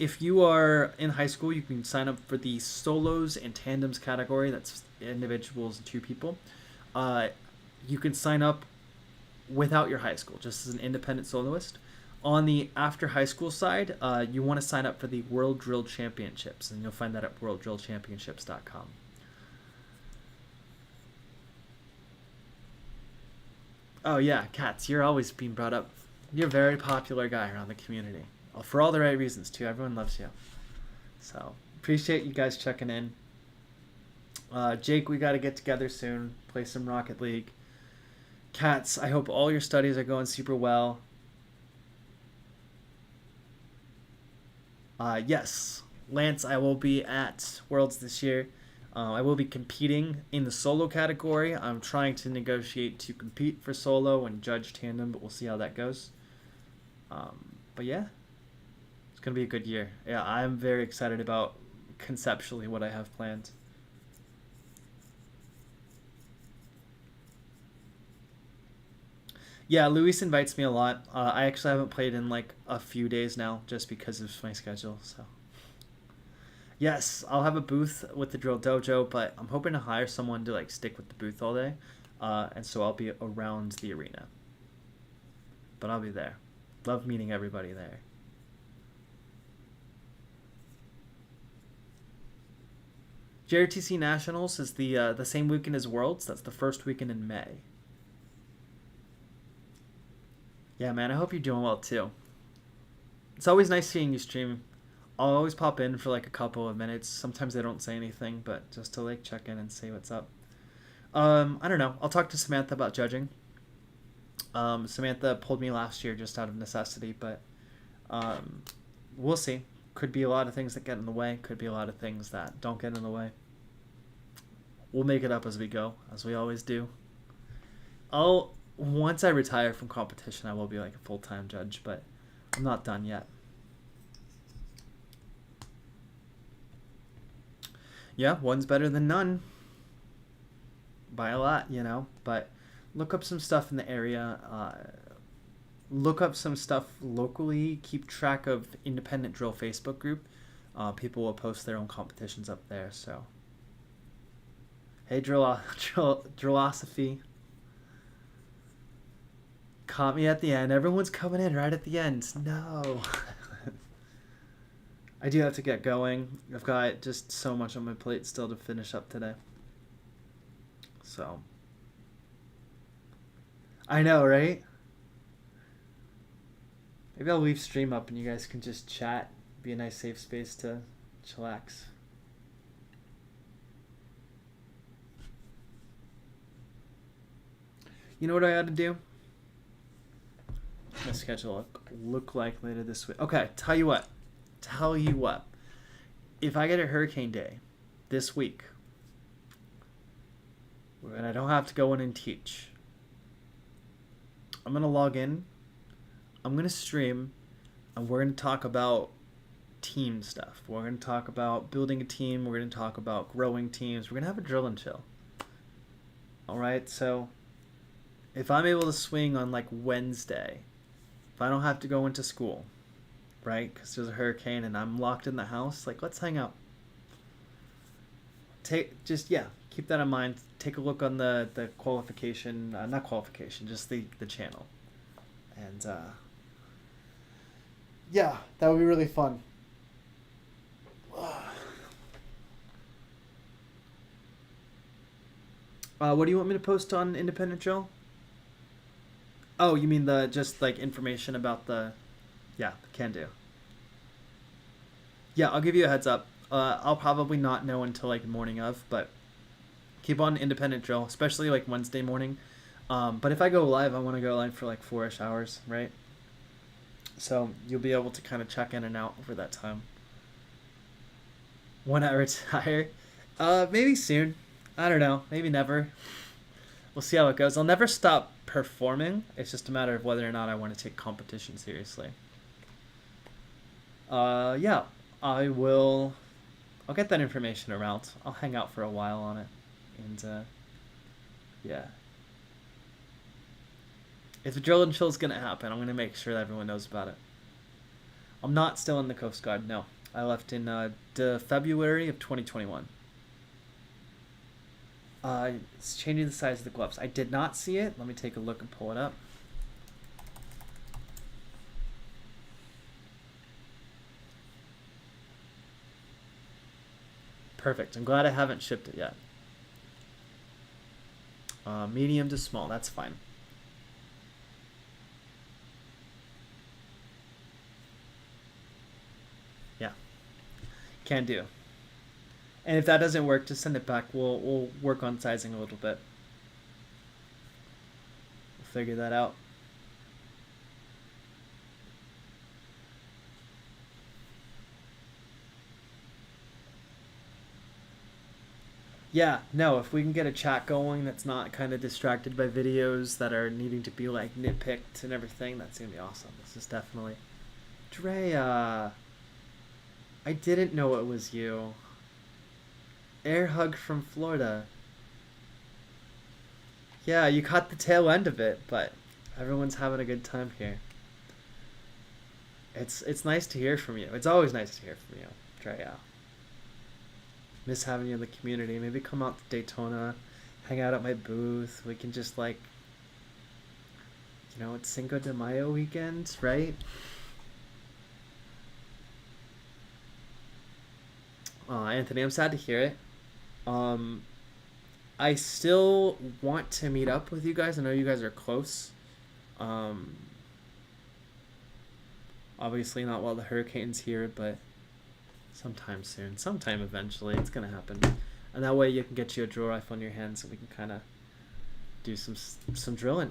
If you are in high school, you can sign up for the solos and tandems category. That's individuals and two people. You can sign up without your high school, just as an independent soloist. On the after high school side, you want to sign up for the World Drill Championships, and you'll find that at worlddrillchampionships.com. Oh yeah, Cats, you're always being brought up. You're a very popular guy around the community. For all the right reasons too. Everyone loves you. So appreciate you guys checking in. Jake, we got to get together soon. Play some Rocket League. Cats, I hope all your studies are going super well. Yes, Lance, I will be at Worlds this year. I will be competing in the solo category. I'm trying to negotiate to compete for solo and judge tandem, but we'll see how that goes. But yeah, it's going to be a good year. Yeah, I'm very excited about conceptually what I have planned. Yeah, Luis invites me a lot. I actually haven't played in like a few days now just because of my schedule, so... Yes, I'll have a booth with the Drill Dojo, but I'm hoping to hire someone to like stick with the booth all day, and so I'll be around the arena. But I'll be there. Love meeting everybody there. JRTC Nationals is the same weekend as Worlds. That's the first weekend in May. Yeah, man, I hope you're doing well too. It's always nice seeing you stream. I'll always pop in for like a couple of minutes. Sometimes I don't say anything, but just to like check in and see what's up. I don't know. I'll talk to Samantha about judging. Samantha pulled me last year just out of necessity, but we'll see. Could be a lot of things that get in the way. Could be a lot of things that don't get in the way. We'll make it up as we go, as we always do. Once I retire from competition, I will be like a full-time judge, but I'm not done yet. Yeah, one's better than none. By a lot, you know. But look up some stuff in the area. Look up some stuff locally. Keep track of Independent Drill Facebook group. People will post their own competitions up there. So, hey, Drillosophy. Caught me at the end. Everyone's coming in right at the end. No. I do have to get going. I've got just so much on my plate still to finish up today. So. I know, right? Maybe I'll leave stream up and you guys can just chat. Be a nice safe space to chillax. You know what I ought to do? My schedule look like later this week. Okay, tell you what. If I get a hurricane day this week, and I don't have to go in and teach, I'm going to log in, I'm going to stream, and we're going to talk about team stuff. We're going to talk about building a team. We're going to talk about growing teams. We're going to have a drill and chill. All right, so if I'm able to swing on like Wednesday, if I don't have to go into school, right, because there's a hurricane and I'm locked in the house, like, let's hang out. Keep that in mind. Take a look on the qualification, not qualification, just the channel. And, yeah, that would be really fun. What do you want me to post on Independent Drill? Oh, you mean just like information about the... Yeah, can do. Yeah, I'll give you a heads up. I'll probably not know until like the morning of, but keep on Independent Drill, especially like Wednesday morning. But if I go live, I want to go live for like 4-ish hours, right? So you'll be able to kind of check in and out over that time. When I retire, maybe soon. I don't know. Maybe never. We'll see how it goes. I'll never stop performing. It's just a matter of whether or not I want to take competition seriously. Yeah, I'll get that information around. I'll hang out for a while on it. And, yeah. If the drill and chill is going to happen, I'm going to make sure that everyone knows about it. I'm not still in the Coast Guard, no. I left in February of 2021. It's changing the size of the gloves. I did not see it. Let me take a look and pull it up. Perfect. I'm glad I haven't shipped it yet. Medium to small. That's fine. Can do. And if that doesn't work, just send it back. We'll work on sizing a little bit. We'll figure that out. Yeah, no, if we can get a chat going that's not kind of distracted by videos that are needing to be like nitpicked and everything, that's gonna be awesome. This is definitely Drea. I didn't know it was you. Air hug from Florida. Yeah, you caught the tail end of it, but everyone's having a good time here. It's nice to hear from you. It's always nice to hear from you, Drea. Miss having you in the community. Maybe come out to Daytona, hang out at my booth. We can just like, it's Cinco de Mayo weekend, right? Anthony, I'm sad to hear it. I still want to meet up with you guys. I know you guys are close. Obviously not while the hurricane's here, but sometime soon. Sometime eventually. It's going to happen. And that way you can get you a drill rifle in your hand so we can kind of do some drilling.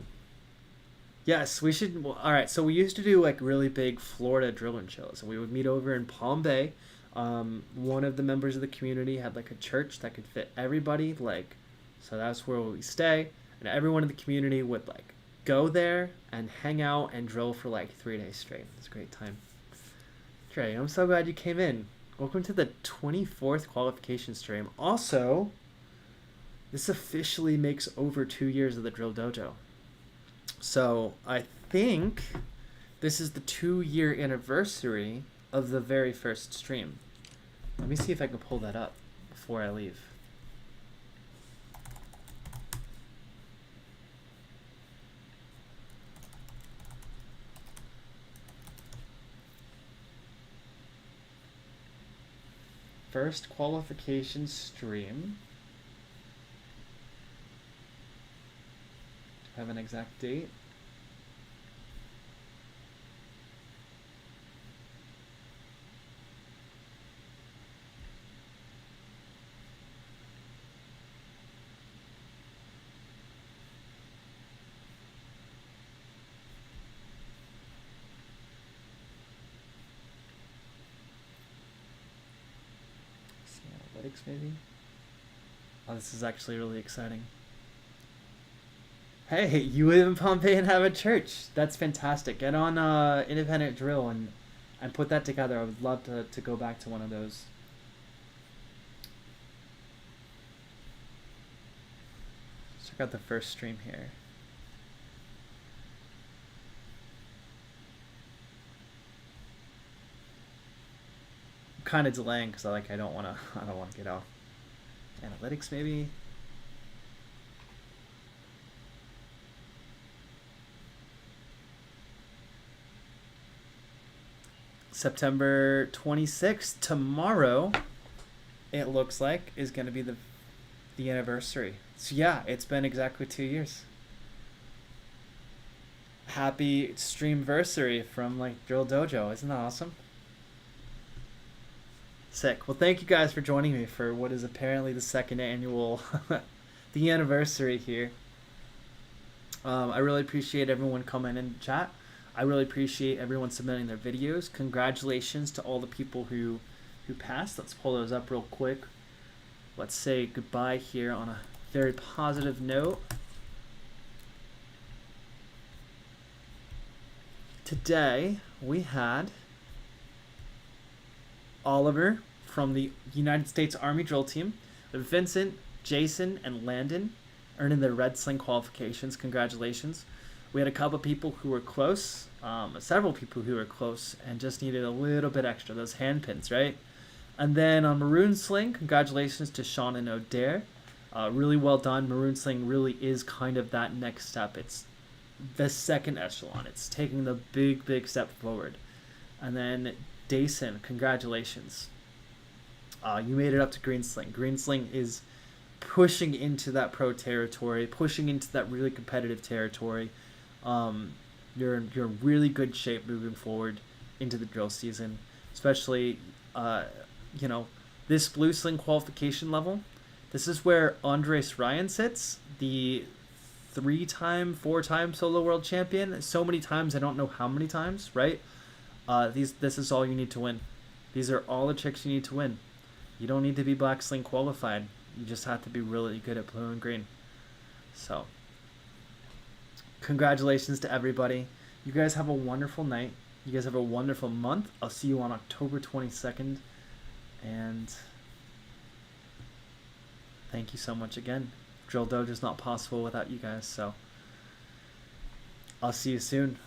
Yes, we should. Well, all right, so we used to do like really big Florida drilling shows. And we would meet over in Palm Bay. One of the members of the community had like a church that could fit everybody, so that's where we stay, and everyone in the community would like go there and hang out and drill for like 3 days straight. It's a great time. Trey, I'm so glad you came in. Welcome to the 24th qualification stream. Also, this officially makes over 2 years of the Drill Dojo. So I think this is the 2-year anniversary of the very first stream. Let me see if I can pull that up before I leave. First qualification stream. Do I have an exact date? Maybe. Oh, this is actually really exciting. Hey, you live in Pompeii and have a church. That's fantastic. Get on Independent Drill and put that together. I would love to go back to one of those. Check out the first stream here. Kind of delaying because I don't want to get off. Analytics maybe. September 26th, tomorrow, it looks like, is going to be the anniversary. So yeah, it's been exactly 2 years. Happy streamversary from like Drill Dojo. Isn't that awesome? Sick. Well, thank you guys for joining me for what is apparently the second annual, the anniversary here. I really appreciate everyone coming in chat. I really appreciate everyone submitting their videos. Congratulations to all the people who passed. Let's pull those up real quick. Let's say goodbye here on a very positive note. Today we had Oliver from the United States Army Drill Team, Vincent, Jason, and Landon earning their red sling qualifications. Congratulations. We had a couple people who were close, several people who were close and just needed a little bit extra, those hand pins, right? And then on Maroon Sling, congratulations to Sean and O'Dare. Really well done. Maroon Sling really is kind of that next step. It's the second echelon. It's taking the big step forward. And then Dason, congratulations. You made it up to Green Sling. Green Sling is pushing into that pro territory, pushing into that really competitive territory. You're in really good shape moving forward into the drill season, especially you know, this blue sling qualification level, this is where Andres Ryan sits, the 3-time, 4-time solo world champion. So many times, I don't know how many times, right? This is all you need to win. These are all the tricks you need to win. You don't need to be black sling qualified. You just have to be really good at blue and green. So, congratulations to everybody. You guys have a wonderful night. You guys have a wonderful month. I'll see you on October 22nd. And thank you so much again. Drill Dojo is not possible without you guys. So, I'll see you soon.